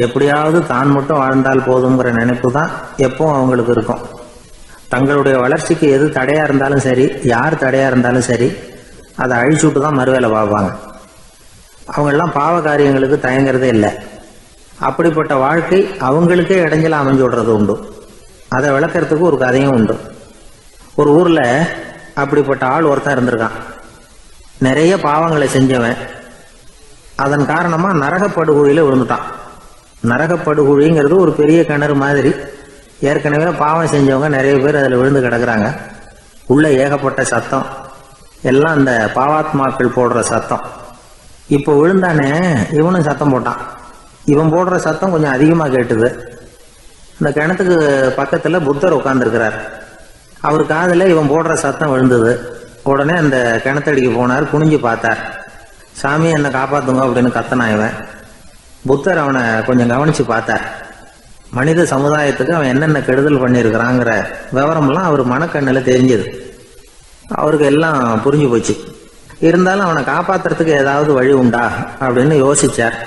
Speaker 2: எப்படியாவது தான் மட்டும் வாழ்ந்தால் போதுங்கிற நினைப்பு தான் எப்பவும் அவங்களுக்கு இருக்கும். தங்களுடைய வளர்ச்சிக்கு எது தடையா இருந்தாலும் சரி, யார் தடையா இருந்தாலும் சரி, அதை அழிச்சுட்டு தான் மறுவேலை பார்ப்பாங்க. அவங்கெல்லாம் பாவ காரியங்களுக்கு தயங்குறதே இல்லை. அப்படிப்பட்ட வாழ்க்கை அவங்களுக்கே இடைஞ்சல அமைஞ்சு விடுறது உண்டு. அதை விளக்கறதுக்கு ஒரு கதையும் உண்டு. ஒரு ஊர்ல அப்படிப்பட்ட ஆள் ஒருத்தன் இருந்திருக்கான். நிறைய பாவங்களை செஞ்சவன். அதன் காரணமா நரகப்படுகொழியில விழுந்துட்டான். நரகப்படுகொழிங்கிறது ஒரு பெரிய கிணறு மாதிரி. ஏற்கனவே பாவம் செஞ்சவங்க நிறைய பேர் அதில் விழுந்து கிடக்குறாங்க. உள்ள ஏகப்பட்ட சத்தம், எல்லாம் அந்த பாவாத்மாக்கள் போடுற சத்தம். இப்போ விழுந்தானே, இவனும் சத்தம் போட்டான். இவன் போடுற சத்தம் கொஞ்சம் அதிகமாக கேட்டுது. இந்த கிணத்துக்கு பக்கத்தில் புத்தர் உட்கார்ந்துருக்கிறார். அவர் காதில் இவன் போடுற சத்தம் விழுந்தது. உடனே அந்த கிணத்தடிக்கு போனார். குனிஞ்சு பார்த்தார். சாமி, என்னை காப்பாத்துங்க அப்படின்னு கத்தனா இவன். புத்தர் அவனை கொஞ்சம் கவனிச்சு பார்த்தார். மனித சமுதாயத்துக்கு அவன் என்னென்ன கெடுதல் பண்ணியிருக்கிறாங்கிற விவரம்லாம் அவர் மனக்கண்ணில் தெரிஞ்சது. அவருக்கு எல்லாம் புரிஞ்சு போச்சு. இருந்தாலும் அவனை காப்பாத்துறதுக்கு ஏதாவது வழி உண்டா அப்படின்னு யோசிச்சார்.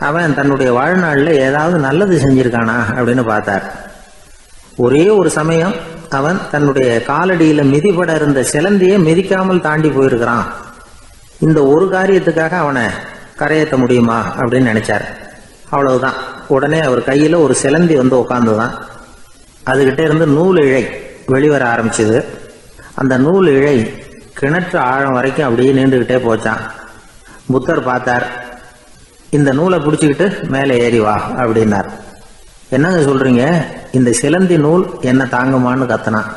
Speaker 2: அவன் தன்னுடைய வாழ்நாளில் ஏதாவது நல்லது செஞ்சிருக்கானா அப்படின்னு பார்த்தார். ஒரே ஒரு சமயம் அவன் தன்னுடைய காலடியில மிதிபட இருந்த சிலந்தியை மிதிக்காமல் தாண்டி போயிருக்கிறான். இந்த ஒரு காரியத்துக்காக அவனை கரையேற்ற முடியுமா அப்படின்னு நினைச்சார். அவ்வளவுதான். உடனே அவர் கையில ஒரு சிலந்தி வந்து உட்கார்ந்துதான். அதுகிட்ட இருந்து நூல் இழை வெளிவர ஆரம்பிச்சது. அந்த நூல் இழை கிணற்று ஆழம் வரைக்கும் அப்படியே நீண்டுகிட்டே போச்சான். புத்தர் பார்த்தார். இந்த நூலை பிடிச்சிக்கிட்டு மேலே ஏறி வா அப்படின்னார். என்னங்க சொல்றீங்க? இந்த சிலந்தி நூல் என்ன தாங்குமான்னு கத்தனான்.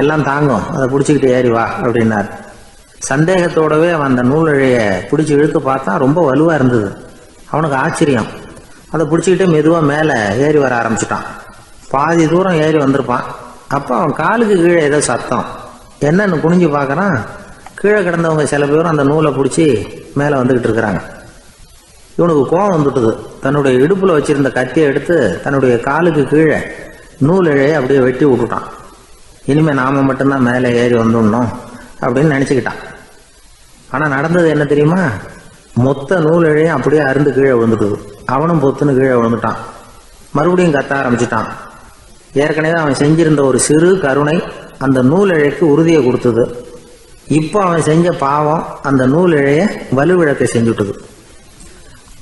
Speaker 2: எல்லாம் தாங்கும், அதை பிடிச்சிக்கிட்டு ஏறி வா அப்படின்னார். சந்தேகத்தோடவே அவன் அந்த நூல் இழைய பிடிச்சி இழுத்து பார்த்தா ரொம்ப வலுவா இருந்தது. அவனுக்கு ஆச்சரியம். அதை பிடிச்சிக்கிட்டே மெதுவாக மேலே ஏறி வர ஆரம்பிச்சிட்டான். பாதி தூரம் ஏறி வந்திருப்பான். அப்போ அவன் காலுக்கு கீழே ஏதோ சத்தம். என்னன்னு குனிஞ்சு பார்க்கறான். கீழே கிடந்தவங்க சில பேரும் அந்த நூலை பிடிச்சி மேலே வந்துக்கிட்டு இருக்கிறாங்க. இவனுக்கு கோபம் வந்துட்டுது. தன்னுடைய இடுப்புல வச்சிருந்த கத்தியை எடுத்து தன்னுடைய காலுக்கு கீழே நூல் இழையை அப்படியே வெட்டி விட்டுட்டான். இனிமே நாம மட்டும்தான் மேலே ஏறி வந்துடணும் அப்படின்னு நினைச்சுக்கிட்டான். ஆனா நடந்தது என்ன தெரியுமா? மொத்த நூல் இழையும் அப்படியே அருந்து கீழே விழுந்துட்டுது. அவனும் பொத்துன்னு கீழே விழுந்துட்டான். மறுபடியும் கத்த ஆரம்பிச்சுட்டான். ஏற்கனவே அவன் செஞ்சிருந்த ஒரு சிறு கருணை அந்த நூல் இழைக்கு உறுதியை கொடுத்தது. இப்போ அவன் செஞ்ச பாவம் அந்த நூல் இழைய வலுவிழக்க செஞ்சுட்டுது.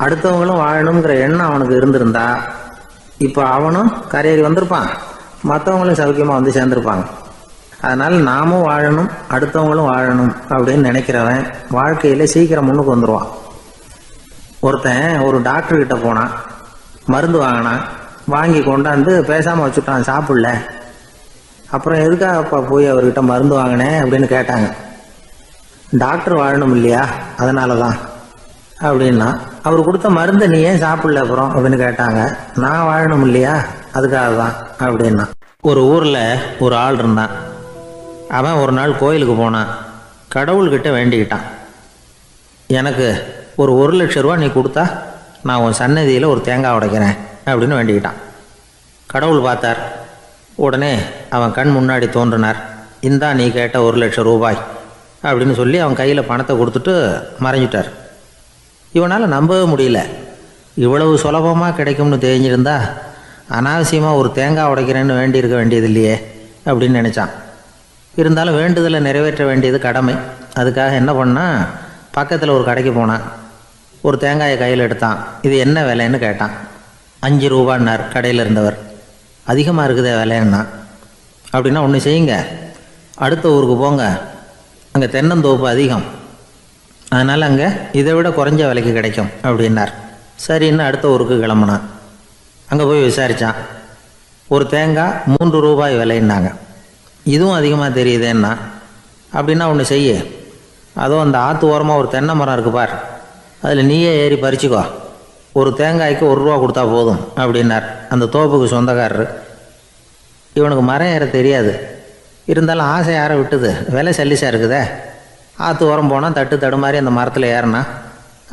Speaker 2: அடுத்தவங்களும் வாழணுங்கிற எண்ணம் அவனுக்கு இருந்திருந்தா இப்போ அவனும் கரையேறி வந்திருப்பான், மற்றவங்களும் சௌக்கியமா வந்து சேர்ந்திருப்பாங்க. அதனால நாமும் வாழணும், அடுத்தவங்களும் வாழணும் அப்படின்னு நினைக்கிறவன் வாழ்க்கையில சீக்கிரம் முன்னுக்கு வந்துடுவான். ஒருத்தன் ஒரு டாக்டர் கிட்ட போனான். மருந்து வாங்கினான். வாங்கி கொண்டாந்து பேசாம வச்சுட்டான், சாப்பிடல. அப்புறம் எதுக்காகப்பா போய் அவர்கிட்ட மருந்து வாங்கினேன் அப்படின்னு கேட்டாங்க. டாக்டர் வாழணும் இல்லையா, அதனாலதான் அப்படின்னா. அவர் கொடுத்த மருந்தை நீ ஏன் சாப்பிடல அப்புறம் அப்படின்னு கேட்டாங்க. நான் வாழணும் இல்லையா, அதுக்காக தான் அப்படின்னா. ஒரு ஊர்ல ஒரு ஆள் இருந்தான். அவன் ஒரு நாள் கோயிலுக்கு போனான். கடவுள்கிட்ட வேண்டிக்கிட்டான், எனக்கு ஒரு 1,00,000 ரூபா நீ கொடுத்தா நான் உன் சன்னதியில் ஒரு தேங்காய் உடைக்கிறேன் அப்படின்னு வேண்டிக்கிட்டான். கடவுள் பார்த்தார். உடனே அவன் கண் முன்னாடி தோன்றினார். இந்தா நீ கேட்ட 1,00,000 ரூபாய் அப்படின்னு சொல்லி அவன் கையில் பணத்தை கொடுத்துட்டு மறைஞ்சிட்டார். இவனால் நம்பவே முடியல. இவ்வளவு சுலபமாக கிடைக்கும்னு தெரிஞ்சிருந்தா அனாவசியமாக ஒரு தேங்காய் உடைக்கிறேன்னு வேண்டியிருக்க வேண்டியது இல்லையே அப்படின்னு நினச்சான். இருந்தாலும் வேண்டுதலை நிறைவேற்ற வேண்டியது கடமை. அதுக்காக என்ன பண்ணால், பக்கத்தில் ஒரு கடைக்கு போனான். ஒரு தேங்காயை கையில் எடுத்தான். இது என்ன விலைன்னு கேட்டான். 5 ரூபான்னார் கடையில் இருந்தவர். அதிகமாக இருக்குதே விலைன்னா. அப்படின்னா ஒன்று செய்யுங்க, அடுத்த ஊருக்கு போங்க, அங்கே தென்னந்தோப்பு அதிகம், அதனால் அங்கே இதை விட குறைஞ்ச விலைக்கு கிடைக்கும் அப்படின்னார். சரின்னு அடுத்த ஊருக்கு கிளம்புனான். அங்கே போய் விசாரித்தான். ஒரு தேங்காய் 3 ரூபாய் விலைன்னாங்க. இதுவும் அதிகமாக தெரியுதேன்னா. அப்படின்னா ஒன்று செய்ய, அதோ அந்த ஆற்று ஓரமாக ஒரு தென்னை மரம் இருக்கு பார், அதில் நீயே ஏறி பறிச்சுக்கோ, ஒரு தேங்காய்க்கு 1 ரூபா கொடுத்தா போதும் அப்படின்னார் அந்த தோப்புக்கு சொந்தக்காரரு. இவனுக்கு மரம் ஏற தெரியாது. இருந்தாலும் ஆசை யாரை விட்டுது, விலை சல்லிசாக இருக்குதே. ஆற்று ஓரம் போனால் தட்டு தடுமாறி அந்த மரத்தில் ஏறினா.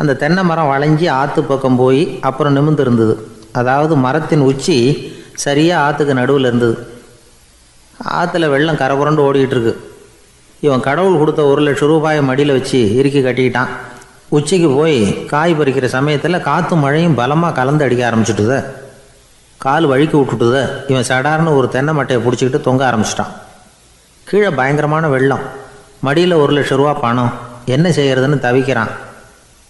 Speaker 2: அந்த தென்னை மரம் வளைஞ்சி ஆற்று பக்கம் போய் அப்புறம் நிமிர்ந்து இருந்தது. அதாவது மரத்தின் உச்சி சரியாக ஆற்றுக்கு நடுவில் இருந்தது. ஆற்றுல வெள்ளம் கரபுரண்டு ஓடிக்கிட்டு இருக்கு. இவன் கடவுள் கொடுத்த 1,00,000 ரூபாயை மடியில் வச்சு இறுக்கி கட்டிக்கிட்டான். உச்சிக்கு போய் காய் பறிக்கிற சமயத்தில் காற்றும் மழையும் பலமாக கலந்து அடிக்க ஆரம்பிச்சுட்டுது. கால் வழுக்கி விட்டுட்டுது. இவன் சடார்னு ஒரு தென்னை மட்டையை பிடிச்சிக்கிட்டு தொங்க ஆரம்பிச்சிட்டான். கீழே பயங்கரமான வெள்ளம். மடியில் 1,00,000 ரூபா பணம். என்ன செய்கிறதுன்னு தவிக்கிறான்.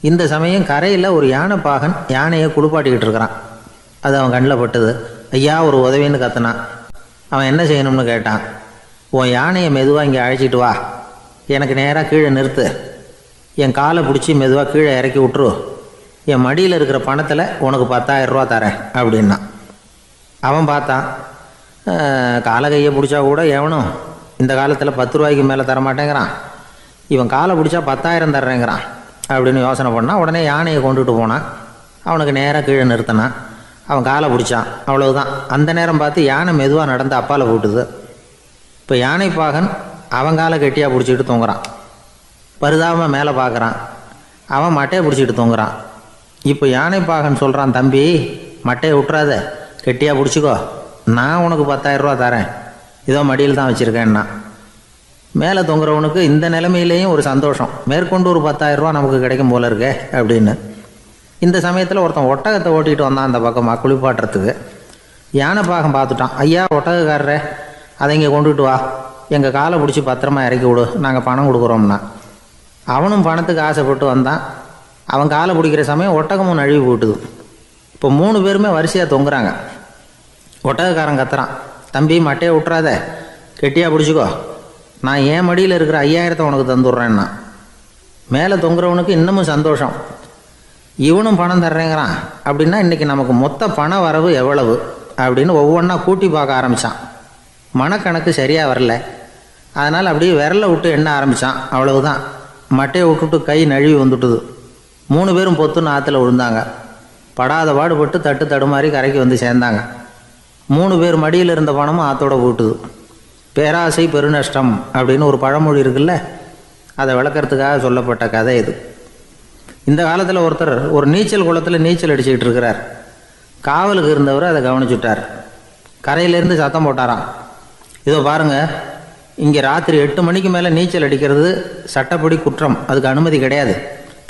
Speaker 2: இந்த சமயம் கரையில் ஒரு யானை பாகன் யானையை குளிப்பாட்டிக்கிட்டு இருக்கிறான். அது அவன் கண்ணில் பட்டுது. ஐயா ஒரு உதவின்னு கத்துனான். அவன் என்ன செய்யணும்னு கேட்டான். உன் யானையை மெதுவாக இங்கே அழைச்சிட்டு வா, எனக்கு நேராக கீழே நிறுத்து, என் காலை பிடிச்சி மெதுவாக கீழே இறக்கி விட்டுரு, என் மடியில் இருக்கிற பணத்தில் உனக்கு 10,000 ரூபா தரேன் அப்படின்னா. அவன் பார்த்தான். காலை கையை பிடிச்சா கூட எவனும் இந்த காலத்தில் 10 ரூபாய்க்கு மேலே தரமாட்டேங்கிறான். இவன் காலை பிடிச்சா 10,000 தர்றேங்கிறான் அப்படின்னு யோசனை பண்ணான். உடனே யானையை கொண்டுட்டு போனான். அவனுக்கு நேராக கீழே நிறுத்தினான். அவன் காலை பிடிச்சான். அவ்வளவுதான். அந்த நேரம் பார்த்து யானை மெதுவாக நடந்து அப்பால் போட்டுது. இப்போ யானை பாகன் அவன் காலை கெட்டியாக பிடிச்சிக்கிட்டு தொங்குறான். பரிதாபமாக மேலே பார்க்குறான். அவன் மட்டையை பிடிச்சிக்கிட்டு தொங்குறான். இப்போ யானை பாகன் சொல்கிறான், தம்பி மட்டையை விட்டுறாத, கெட்டியாக பிடிச்சிக்கோ, நான் உனக்கு 10,000 ரூபா தரேன், இதோ மடியில் தான் வச்சுருக்கேன்னா. மேலே தொங்குறவனுக்கு இந்த நிலைமையிலேயும் ஒரு சந்தோஷம், மேற்கொண்டு ஒரு 10,000 ரூபா நமக்கு கிடைக்கும் போல இருக்கே அப்படின்னு. இந்த சமயத்தில் ஒருத்தன் ஒட்டகத்தை ஓட்டிகிட்டு வந்தான் அந்த பக்கமாக குளிப்பாட்டுறதுக்கு. யானை பாகம் பார்த்துட்டான். ஐயா ஒட்டகக்காரரே, அதை இங்கே கொண்டுகிட்டு வா, எங்கள் காலை பிடிச்சி பத்திரமா இறக்கி விடு, நாங்கள் பணம் கொடுக்குறோம்னா. அவனும் பணத்துக்கு ஆசைப்பட்டு வந்தான். அவன் காலை பிடிக்கிற சமயம் ஒட்டகமும் நழுவி போட்டுது. இப்போ 3 பேருமே வரிசையாக தொங்குறாங்க. ஒட்டகக்காரன் கத்துறான், தம்பி மட்டையை விட்டுறாத, கெட்டியாக பிடிச்சிக்கோ, நான் என் மடியில் இருக்கிற 5,000 உனக்கு தந்துடுறேன்னா. மேலே தொங்குறவனுக்கு இன்னமும் சந்தோஷம், இவனும் பணம் தர்றேங்கிறான் அப்படின்னா இன்றைக்கி நமக்கு மொத்த பண வரவு எவ்வளவு அப்படின்னு ஒவ்வொன்றா கூட்டி பார்க்க ஆரம்பித்தான். மனக்கணக்கு சரியாக வரல. அதனால் அப்படியே விரலை விட்டு எண்ண ஆரம்பித்தான். அவ்வளவுதான். மட்டையை விட்டுட்டு கை நழுவி வந்துட்டுது. 3 பேரும் பொத்துன்னு ஆற்றுல விழுந்தாங்க. படாத பாடுபட்டு தட்டு தடுமாறி கரைக்கு வந்து சேர்ந்தாங்க. 3 பேர் மடியில் இருந்த பணமும் ஆற்றோட போட்டுது. பேராசை பெருநஷ்டம் அப்படின்னு ஒரு பழமொழி இருக்குல்ல, அதை விளக்கறதுக்காக சொல்லப்பட்ட கதை இது. இந்த காலத்தில் ஒருத்தர் ஒரு நீச்சல் குளத்தில் நீச்சல் அடிச்சுக்கிட்டு இருக்கிறார். காவலுக்கு இருந்தவர் அதை கவனிச்சுட்டார். கரையிலேருந்து சத்தம் போட்டாராம், இதோ பாருங்கள், இங்கே ராத்திரி 8 மணிக்கு மேலே நீச்சல் அடிக்கிறது சட்டப்படி குற்றம், அதுக்கு அனுமதி கிடையாது,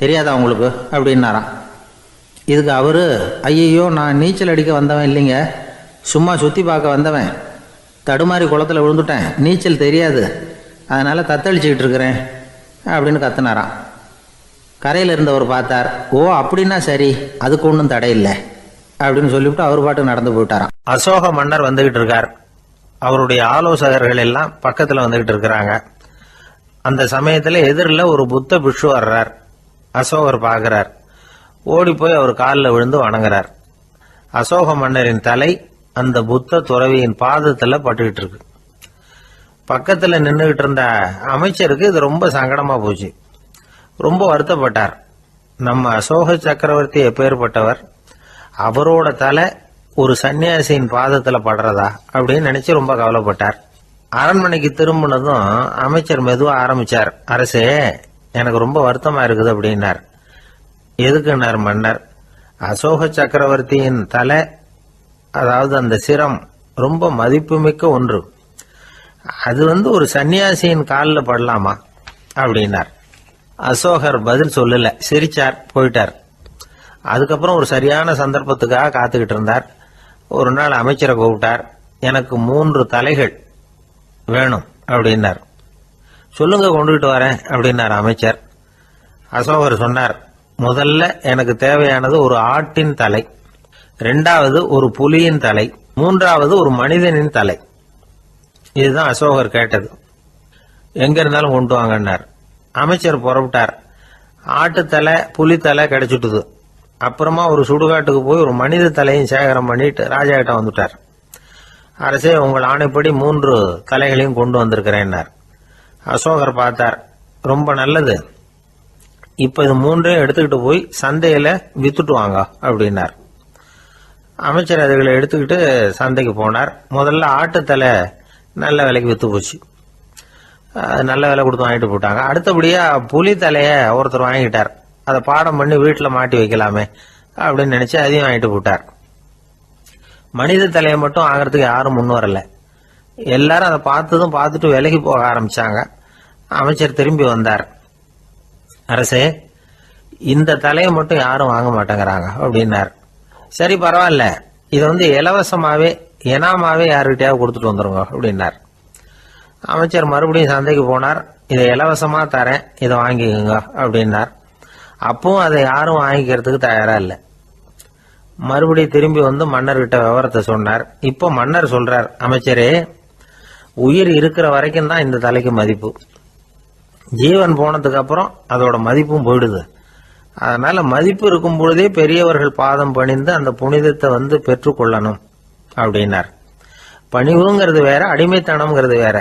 Speaker 2: தெரியாதா உங்களுக்கு அப்படின்னாராம். இதுக்கு அவர், ஐயையோ நான் நீச்சல் அடிக்க வந்தவன் இல்லைங்க, சும்மா சுற்றி பார்க்க வந்தவன், தடுமாறி குளத்தில் விழுந்துட்டேன், நீச்சல் தெரியாது, அதனால் தத்தளிச்சுக்கிட்டு இருக்கிறேன் அப்படின்னு கத்துனாராம். கரையில் இருந்தவர் பார்த்தார். ஓ அப்படின்னா சரி, அதுக்கு ஒன்றும் தடையில்லை அப்படின்னு சொல்லிவிட்டு அவர் பாட்டுக்கு நடந்து போயிட்டாராம்.
Speaker 1: அசோக மன்னர் வந்துகிட்டு இருக்கார். அவருடைய ஆலோசகர்கள் எல்லாம் பக்கத்தில் வந்துகிட்டு இருக்கிறாங்க. அந்த சமயத்தில் எதிரில் ஒரு புத்த பிக்ஷு வர்றார். அசோகர் பார்க்கிறார். ஓடி போய் அவர் காலில் விழுந்து வணங்குறார். அசோக மன்னரின் தலை அந்த புத்த துறவியின் பாதத்தில் பட்டுக்கிட்டு இருக்கு. பக்கத்தில் நின்றுகிட்டு இருந்த அமைச்சருக்கு இது ரொம்ப சங்கடமா போச்சு. ரொம்ப வருத்தப்பட்டார். நம்ம அசோக சக்கரவர்த்தி எப்பேற்பட்டவர், அவரோட தலை ஒரு சன்னியாசியின் பாதத்தில் படுறதா அப்படின்னு நினைச்சு ரொம்ப கவலைப்பட்டார். அரண்மனைக்கு திரும்பினதும் அமைச்சர் மெதுவாக ஆரம்பிச்சார். அரசே, எனக்கு ரொம்ப வருத்தமா இருக்குது அப்படின்னார். எதுக்குன்னார் மன்னர். அசோக சக்கரவர்த்தியின் தலை, அதாவது அந்த சிரம், ரொம்ப மதிப்புமிக்க ஒன்று, அது ஒரு சன்னியாசியின் காலில் படலாமா அப்படின்னார். அசோகர் பதில் சொல்லல, சிரிச்சார், போயிட்டார். அதுக்கப்புறம் ஒரு சரியான சந்தர்ப்பத்துக்காக காத்துக்கிட்டு இருந்தார். ஒரு நாள் அமைச்சரை கூப்பிட்டார். எனக்கு 3 தலைகள் வேணும் அப்படின்னார். சொல்லுங்க, கொண்டுகிட்டு வரேன் அப்படின்னார் அமைச்சர். அசோகர் சொன்னார், முதல்ல எனக்கு தேவையானது ஒரு ஆட்டின் தலை, 2வது ஒரு புலியின் தலை, 3வது ஒரு மனிதனின் தலை. இதுதான் அசோகர் கேட்டது. எங்க இருந்தாலும் கொண்டு வாங்கன்னார். அமைச்சர் புறப்பட்டார். ஆட்டுத்தலை புலித்தலை கிடைச்சிட்டுது. அப்புறமா ஒரு சுடுகாட்டுக்கு போய் ஒரு மனித தலையும் சேகரம் பண்ணிட்டு ராஜா கிட்ட வந்துட்டார். அரசே, உங்கள் ஆணைப்படி 3 தலைகளையும் கொண்டு வந்திருக்கிறேன்னார். அசோகர் பார்த்தார். ரொம்ப நல்லது, இப்ப இது 3ஐயும் எடுத்துக்கிட்டு போய் சந்தையில வித்துட்டு வாங்க அப்படின்னார். அமைச்சர் அதுகளை எடுத்துக்கிட்டு சந்தைக்கு போனார். முதல்ல ஆட்டுத்தலை நல்ல விலைக்கு வித்து போச்சு. நல்ல விலை கொடுத்து வாங்கிட்டு போட்டாங்க. அடுத்தபடியா புலி தலைய ஒருத்தர் வாங்கிட்டார். அதை பாடம் பண்ணி வீட்டில் மாட்டி வைக்கலாமே அப்படின்னு நினைச்சு அதையும் வாங்கிட்டு போட்டார். மனித தலையை மட்டும் ஆகிறதுக்கு யாரும் முன் வரல. எல்லாரும் அதை பார்த்துட்டு விலகி போக ஆரம்பிச்சாங்க. அமைச்சர் திரும்பி வந்தார். அரசே, இந்த தலையை மட்டும் யாரும் வாங்க மாட்டேங்கிறாங்க அப்படின்னார். சரி, பரவாயில்ல, இதை இலவசமாவே இனாமாவே யாருக்கிட்டையாவது கொடுத்துட்டு வந்துருங்க அப்படின்னார். அமைச்சர் மறுபடியும் சந்தைக்கு போனார். இதை இலவசமா தரேன், இதை வாங்கிக்கோங்க அப்படின்னார். அப்பவும் அதை யாரும் வாங்கிக்கிறதுக்கு தயாரா இல்லை. மறுபடியும் திரும்பி மன்னர்கிட்ட விவரத்தை சொன்னார். இப்போ மன்னர் சொல்றார், அமைச்சரே, உயிர் இருக்கிற வரைக்கும் தான் இந்த தலைக்கு மதிப்பு. ஜீவன் போனதுக்கு அப்புறம் அதோட மதிப்பும் போயிடுது. அதனால மதிப்பு இருக்கும் பொழுதே பெரியவர்கள் பாதம் பணிந்து அந்த புனிதத்தை பெற்றுக்கொள்ளணும் அப்படின்னார். பணிவுங்கிறது வேற, அடிமைத்தனம்ங்கிறது வேற.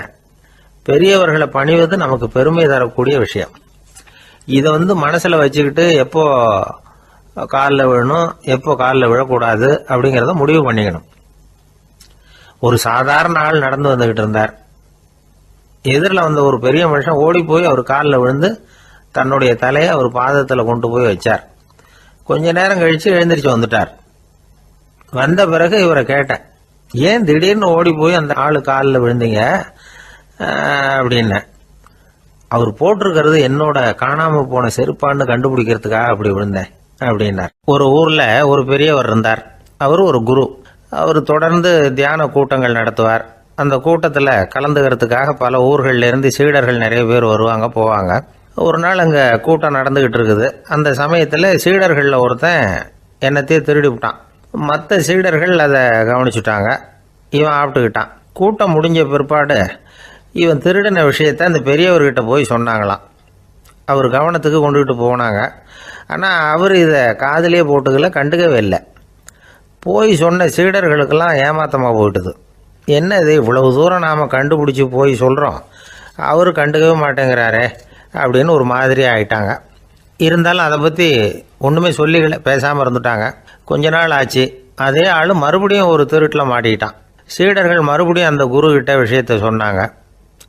Speaker 1: பெரியவர்களை பணிவது நமக்கு பெருமை தரக்கூடிய விஷயம். இதை மனசுல வச்சுக்கிட்டு எப்போ காலில் விழணும், எப்போ காலில் விழக்கூடாது அப்படிங்கிறத முடிவு பண்ணிக்கணும். ஒரு சாதாரண ஆள் நடந்து வந்துகிட்டு இருந்தார். எதிரில் ஒரு பெரிய மனுஷன் ஓடி போய் அவர் காலில் விழுந்து தன்னுடைய தலையை அவர் பாதத்தில் கொண்டு போய் வச்சார். கொஞ்ச நேரம் கழிச்சு எழுந்திரிச்சு வந்துட்டார். வந்த பிறகு இவரை கேட்டேன், ஏன் திடீர்னு ஓடி போய் அந்த ஆளு காலில் விழுந்தீங்க அப்படின்னு. அவர் போட்டிருக்கிறது என்னோட காணாம போன செருப்பான்னு கண்டுபிடிக்கிறதுக்காக அப்படி விழுந்தேன் அப்படின்னார். ஒரு ஊர்ல ஒரு பெரியவர் இருந்தார். அவர் ஒரு குரு. அவர் தொடர்ந்து தியான கூட்டங்கள் நடத்துவார். அந்த கூட்டத்தில் கலந்துக்கிறதுக்காக பல ஊர்கள்ல இருந்து சீடர்கள் நிறைய பேர் வருவாங்க போவாங்க. ஒரு நாள் அங்கே கூட்டம் நடந்துகிட்டு இருக்குது. அந்த சமயத்தில் சீடர்களில் ஒருத்தன் என்னத்தையே திருடி விட்டான். மற்ற சீடர்கள் அதை கவனிச்சுட்டாங்க. இவன் ஆப்பிட்டுக்கிட்டான். கூட்டம் முடிஞ்ச பிற்பாடு இவன் திருடின விஷயத்தை அந்த பெரியவர்கிட்ட போய் சொன்னாங்களாம். அவர் கவனத்துக்கு கொண்டுகிட்டு போனாங்க. ஆனால் அவர் இதை காதிலே போட்டுக்கல, கண்டுக்கவே இல்லை. போய் சொன்ன சீடர்களுக்கெல்லாம் ஏமாத்தமாக போயிட்டுது. என்ன இது, இவ்வளவு தூரம் நாம் கண்டுபிடிச்சி போய் சொல்கிறோம், அவர் கண்டுக்கவே மாட்டேங்கிறாரே அப்படின்னு ஒரு மாதிரி ஆயிட்டாங்க. இருந்தாலும் அதை பற்றி ஒன்றுமே சொல்லிக்கல, பேசாமல் இருந்துட்டாங்க. கொஞ்ச நாள் ஆச்சு. அதே ஆள் மறுபடியும் ஒரு திருட்டில் மாட்டிக்கிட்டான். சீடர்கள் மறுபடியும் அந்த குரு கிட்ட விஷயத்த சொன்னாங்க.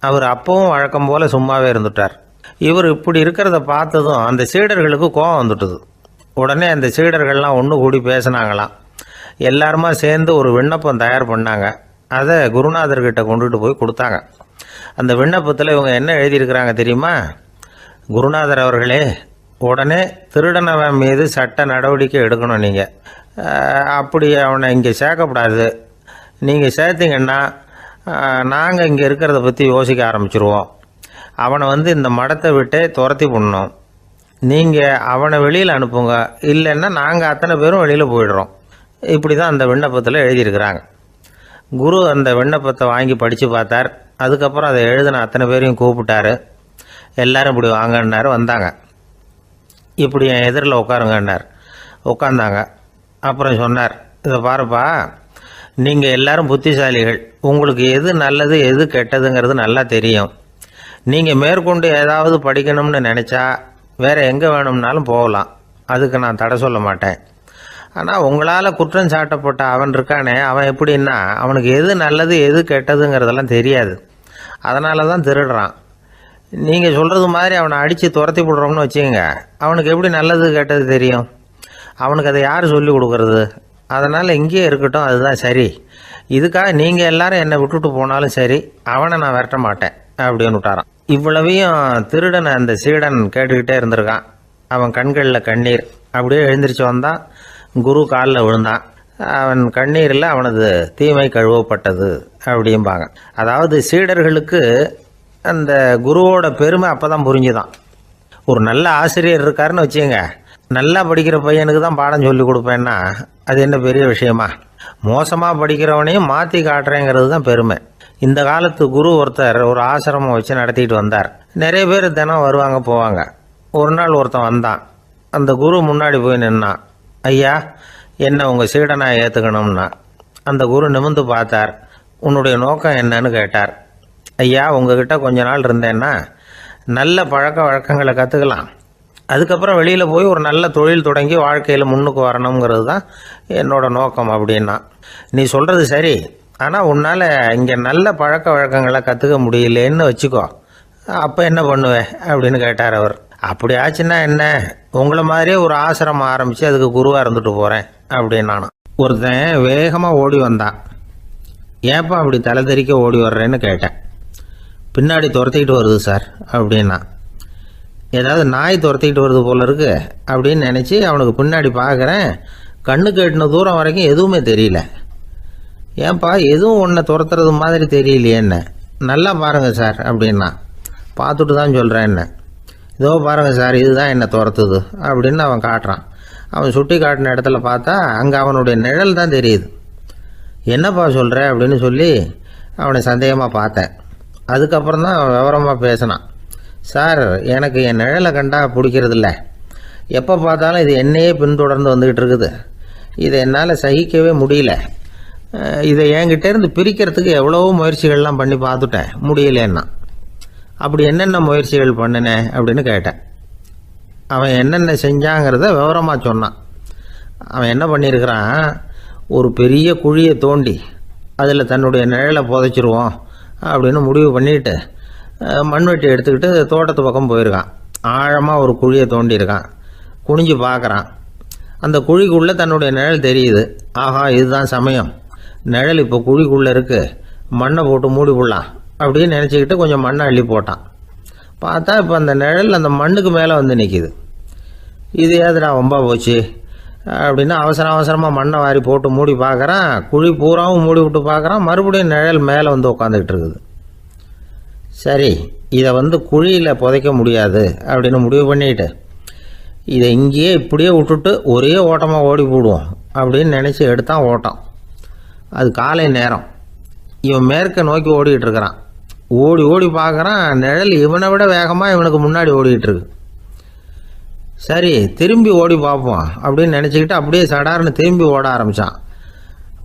Speaker 1: அவர் அப்பவும் வழக்கம் போல சும்மாவே இருந்துட்டார். இவர் இப்படி இருக்கிறத பார்த்ததும் அந்த சீடர்களுக்கு கோபம் வந்துட்டுது. உடனே அந்த சீடர்கள்லாம் ஒன்று கூடி பேசினாங்களாம். எல்லாருமா சேர்ந்து ஒரு விண்ணப்பம் தயார் பண்ணாங்க. அதை குருநாதர்கிட்ட கொண்டுட்டு போய் கொடுத்தாங்க. அந்த விண்ணப்பத்தில் இவங்க என்ன எழுதியிருக்கிறாங்க தெரியுமா? குருநாதர் அவர்களே, உடனே திருடனவன் மீது சட்ட நடவடிக்கை எடுக்கணும். நீங்கள் அப்படி அவனை இங்கே சேர்க்கக்கூடாது. நீங்கள் சேர்த்தீங்கன்னா நாங்கள் இங்கே இருக்கிறத பற்றி யோசிக்க ஆரம்பிச்சிருவோம். அவனை இந்த மடத்தை விட்டே துரத்தி பண்ணணும். நீங்கள் அவனை வெளியில் அனுப்புங்க, இல்லைன்னா நாங்கள் அத்தனை பேரும் வெளியில் போயிடுறோம். இப்படி தான் அந்த விண்ணப்பத்தில் எழுதியிருக்கிறாங்க. குரு அந்த விண்ணப்பத்தை வாங்கி படித்து பார்த்தார். அதுக்கப்புறம் அதை எழுதின அத்தனை பேரையும் கூப்பிட்டாரு. எல்லாரும் இப்படி வாங்கன்னாரு. வந்தாங்க. இப்படி என் எதிரில் உட்காருங்கன்னார். உட்காந்தாங்க. அப்புறம் சொன்னார், இதை பாருப்பா, நீங்கள் எல்லாரும் புத்திசாலிகள். உங்களுக்கு எது நல்லது எது கெட்டதுங்கிறது நல்லா தெரியும். நீங்கள் மேற்கொண்டு ஏதாவது படிக்கணும்னு நினச்சா வேறு எங்கே வேணும்னாலும் போகலாம். அதுக்கு நான் தடை சொல்ல மாட்டேன். ஆனால் உங்களால் குற்றம் சாட்டப்பட்ட அவன் இருக்கானே, அவன் எப்படின்னா அவனுக்கு எது நல்லது எது கெட்டதுங்கிறதெல்லாம் தெரியாது. அதனால தான் திருடுறான். நீங்கள் சொல்கிறது மாதிரி அவனை அடித்து துரத்தி விடுறோம்னு வச்சுக்கோங்க, அவனுக்கு எப்படி நல்லது கெட்டது தெரியும்? அவனுக்கு அதை யார் சொல்லி கொடுக்கறது? அதனால் இங்கேயே இருக்கட்டும், அதுதான் சரி. இதுக்காக நீங்கள் எல்லாரும் என்னை விட்டுட்டு போனாலும் சரி, அவனை நான் விரட்ட மாட்டேன் அப்படின்னு விட்டாரான். இவ்வளவையும் திருடனை அந்த சீடன் கேட்டுக்கிட்டே இருந்திருக்கான். அவன் கண்களில் கண்ணீர். அப்படியே எழுந்திரிச்சு வந்தான். குரு காலில் விழுந்தான். அவன் கண்ணீரில் அவனது தீமை கழுவப்பட்டது அப்படிம்பாங்க. அதாவது சீடர்களுக்கு அந்த குருவோட பெருமை அப்போ தான் புரிஞ்சுதான். ஒரு நல்ல ஆசிரியர் இருக்காருன்னு வச்சுங்க, நல்லா படிக்கிற பையனுக்கு தான் பாடம் சொல்லி கொடுப்பேன்னா அது என்ன பெரிய விஷயமா? மோசமாக படிக்கிறவனையும் மாற்றி காட்டுறேங்கிறது தான் பெருமை. இந்த காலத்து குரு ஒருத்தர் ஒரு ஆசிரமம் வச்சு நடத்திட்டு வந்தார். நிறைய பேர் தினம் வருவாங்க போவாங்க. ஒரு நாள் ஒருத்தன் வந்தான். அந்த குரு முன்னாடி போய் நின்னான். ஐயா, என்ன உங்கள் சீடனாக ஏற்றுக்கணும்னா. அந்த குரு நிமிர்ந்து பார்த்தார். உன்னுடைய நோக்கம் என்னன்னு கேட்டார். ஐயா, உங்ககிட்ட கொஞ்ச நாள் இருந்தேன்னா நல்ல பழக்க வழக்கங்களை கற்றுக்கலாம். அதுக்கப்புறம் வெளியில் போய் ஒரு நல்ல தொழில் தொடங்கி வாழ்க்கையில் முன்னுக்கு வரணுங்கிறது தான் என்னோட நோக்கம் அப்படின்னா. நீ சொல்கிறது சரி, ஆனால் உன்னால் இங்கே நல்ல பழக்க வழக்கங்களை கற்றுக்க முடியலேன்னு வச்சுக்கோ, அப்போ என்ன பண்ணுவேன் அப்படின்னு கேட்டார் அவர். அப்படி ஆச்சுன்னா என்ன, உங்களை மாதிரியே ஒரு ஆசிரமம் ஆரம்பித்து அதுக்கு குருவாக இருந்துட்டு போகிறேன் அப்படின்னு நானும். ஒருத்தன் வேகமாக ஓடி வந்தான். ஏன்ப்பா அப்படி தலை தெறிக்க ஓடி வர்றேன்னு கேட்டேன். பின்னாடி துரத்திக்கிட்டு வருது சார் அப்படின்னா. ஏதாவது நாய் துரத்திக்கிட்டு வருது போல இருக்கு அப்படின்னு நினச்சி அவனுக்கு பின்னாடி பார்க்குறேன். கண்ணுக்கு எட்டின தூரம் வரைக்கும் எதுவுமே தெரியல. ஏன்பா எதுவும் ஒன்றை துரத்துறது மாதிரி தெரியலையே என்ன, நல்லா பாருங்கள் சார் அப்படின்னா. பார்த்துட்டு தான் சொல்கிறேன் என்ன. இதோ பாருங்கள் சார், இதுதான் என்னை துரத்துது அப்படின்னு அவன் காட்டுறான். அவன் சுட்டி காட்டின இடத்துல பார்த்தா அங்கே அவனுடைய நிழல் தான் தெரியுது. என்னப்பா சொல்கிற அப்படின்னு சொல்லி அவனை சந்தேகமாக பார்த்தேன். அதுக்கப்புறம் தான் அவன் விவரமாக பேசினான். சார், எனக்கு என் நிழலை கண்டா பிடிக்கிறதில்ல. எப்போ பார்த்தாலும் இது என்னையே பின்தொடர்ந்து வந்துக்கிட்டு இருக்குது. இதை என்னால் சகிக்கவே முடியல. இதை என்கிட்டேருந்து பிரிக்கிறதுக்கு எவ்வளவோ முயற்சிகள்லாம் பண்ணி பார்த்துட்டேன், முடியலன்னா. அப்படி என்னென்ன முயற்சிகள் பண்ணினேன் அப்படின்னு கேட்டேன். அவன் என்னென்ன செஞ்சாங்கிறத விவரமாக சொன்னான். அவன் என்ன பண்ணியிருக்கிறான், ஒரு பெரிய குழியை தோண்டி அதில் தன்னுடைய நிழலை புதைச்சிருவோம் அப்படின்னு முடிவு பண்ணிட்டு மண்வெட்டி எடுத்துக்கிட்டு தோட்டத்து பக்கம் போயிருக்கான். ஆழமாக ஒரு குழியை தோண்டியிருக்கான். குனிஞ்சு பார்க்குறான். அந்த குழிக்குள்ளே தன்னுடைய நிழல் தெரியுது. ஆஹா, இதுதான் சமயம், நிழல் இப்போ குழிக்குள்ளே இருக்குது, மண்ணை போட்டு மூடி விடலாம் அப்படின்னு நினச்சிக்கிட்டு கொஞ்சம் மண்ணை அள்ளி போட்டான். பார்த்தா இப்போ அந்த நிழல் அந்த மண்ணுக்கு மேலே வந்து நிற்கிது. இது ஏதுடா வம்பா போச்சு அப்படின்னு அவசரமாக மண்ணை வாரி போட்டு மூடி பார்க்குறான். குழி பூராவும் மூடி விட்டு பார்க்குறான். மறுபடியும் நிழல் மேலே வந்து உட்காந்துக்கிட்டு இருக்குது. சரி, இதை குழியில் புதைக்க முடியாது அப்படின்னு முடிவு பண்ணிட்டு இதை இங்கேயே இப்படியே விட்டுட்டு ஒரே ஓட்டமாக ஓடி போடுவோம் அப்படின்னு நினச்சி எடுத்தான் ஓட்டம். அது காலை நேரம். இவன் மேற்க நோக்கி ஓடிக்கிட்டு இருக்கிறான். ஓடி ஓடி பார்க்குறான், நிழல் இவனை விட வேகமாக இவனுக்கு முன்னாடி ஓடிக்கிட்டு இருக்கு. சரி, திரும்பி ஓடி பார்ப்போம் அப்படின்னு நினச்சிக்கிட்டு அப்படியே சடார்னு திரும்பி ஓட ஆரம்பித்தான்.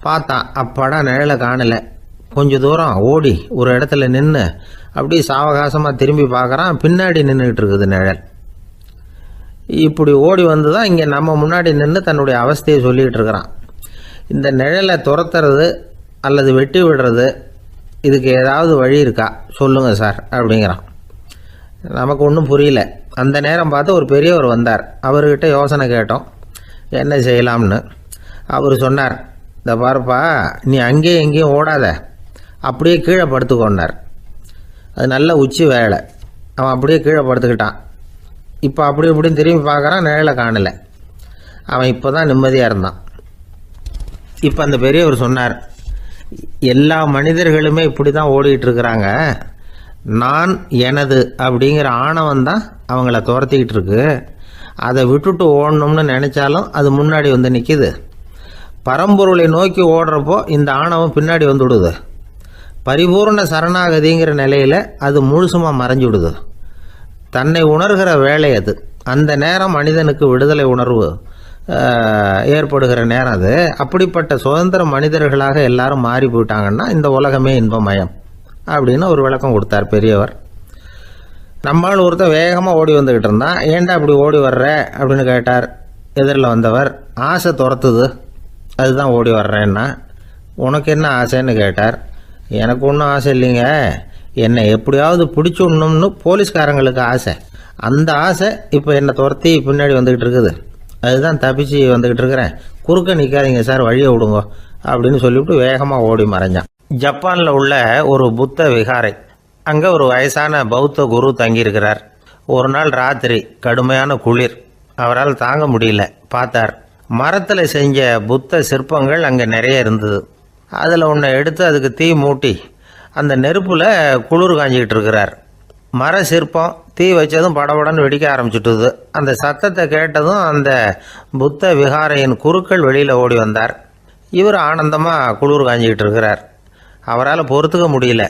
Speaker 1: பார்த்தான், அப்பாடா நிழலை காணலை. கொஞ்சம் தூரம் ஓடி ஒரு இடத்துல நின்று அப்படியே சாவகாசமாக திரும்பி பார்க்குறான். பின்னாடி நின்றுக்கிட்டு இருக்குது நிழல். இப்படி ஓடி வந்து தான் இங்கே நம்ம முன்னாடி நின்று தன்னுடைய அவஸ்தையை சொல்லிகிட்டு இருக்கிறான். இந்த நிழலை துரத்துறது அல்லது வெட்டி விடுறது, இதுக்கு ஏதாவது வழி இருக்கா சொல்லுங்கள் சார் அப்படிங்கிறான். நமக்கு ஒன்றும் புரியல. அந்த நேரம் பார்த்து ஒரு பெரியவர் வந்தார். அவர்கிட்ட யோசனை கேட்டோம், என்ன செய்யலாம்னு. அவர் சொன்னார், இந்த பாருப்பா, நீ அங்கேயும் எங்கேயும் ஓடாத, அப்படியே கீழே படுத்துக்கொண்டார். அது நல்ல உச்சி வேலை. அவன் அப்படியே கீழே படுத்துக்கிட்டான். இப்போ அப்படி இப்படின்னு திரும்பி பார்க்குறான், நிழலை காணலை. அவன் இப்போ தான் நிம்மதியாக இருந்தான். இப்போ அந்த பெரியவர் சொன்னார், எல்லா மனிதர்களுமே இப்படி தான் ஓடிட்டு இருக்கிறாங்க. நான் எனது அப்படிங்கிற ஆணவம் தான் அவங்கள துரத்திக்கிட்டு இருக்கு. அதை விட்டுட்டு ஓடணும்னு நினச்சாலும் அது முன்னாடி வந்து நிற்கிது. பரம்பொருளை நோக்கி ஓடுறப்போ இந்த ஆணவம் பின்னாடி வந்து விடுது. பரிபூர்ண சரணாகதிங்கிற நிலையில் அது முழுசுமாக மறைஞ்சு விடுது. தன்னை உணர்கிற வேலை அது. அந்த நேரம் மனிதனுக்கு விடுதலை உணர்வு ஏற்படுகிற நேரம் அது. அப்படிப்பட்ட சுதந்திர மனிதர்களாக எல்லாரும் மாறி போயிட்டாங்கன்னா இந்த உலகமே இன்பமயம் அப்படின்னு ஒரு விளக்கம் கொடுத்தார் பெரியவர். நம்மால் ஒருத்தர் வேகமாக ஓடி வந்துக்கிட்டு இருந்தான். ஏன்டா அப்படி ஓடி வர்ற அப்படின்னு கேட்டார் எதிரில் வந்தவர். ஆசை துரத்துது, அதுதான் ஓடி வர்றேன்னா. உனக்கு என்ன ஆசைன்னு கேட்டார். எனக்கு ஒன்றும் ஆசை இல்லைங்க, என்னை எப்படியாவது பிடிச்சுடணும்னு போலீஸ்காரங்களுக்கு ஆசை. அந்த ஆசை இப்போ என்னை துரத்தி பின்னாடி வந்துக்கிட்டு இருக்குது. அதுதான் தப்பிச்சு வந்துக்கிட்டு இருக்கிறேன். குறுக்க நிற்காதீங்க சார், வழியை விடுங்க அப்படின்னு சொல்லிவிட்டு வேகமாக ஓடி மறைஞ்சான். ஜப்பானில் உள்ள ஒரு புத்த விகாரை. அங்கே ஒரு வயசான பௌத்த குரு தங்கியிருக்கிறார். ஒரு நாள் ராத்திரி கடுமையான குளிர். அவரால் தாங்க முடியல. பார்த்தார், மரத்தில் செஞ்ச புத்த சிற்பங்கள் அங்கே நிறைய இருந்தது. அதில் ஒன்றை எடுத்து அதுக்கு தீ மூட்டி அந்த நெருப்பில் குளிர் காஞ்சிக்கிட்டு இருக்கிறார். மர சிற்பம் தீ வச்சதும் படபடன்னு வெடிக்க ஆரம்பிச்சுட்டுது. அந்த சத்தத்தை கேட்டதும் அந்த புத்த விகாரையின் குருக்கள் வெளியில் ஓடி வந்தார். இவர் ஆனந்தமாக குளிர் காஞ்சிக்கிட்டு இருக்கிறார். அவரால் பொறுத்துக்க முடியல.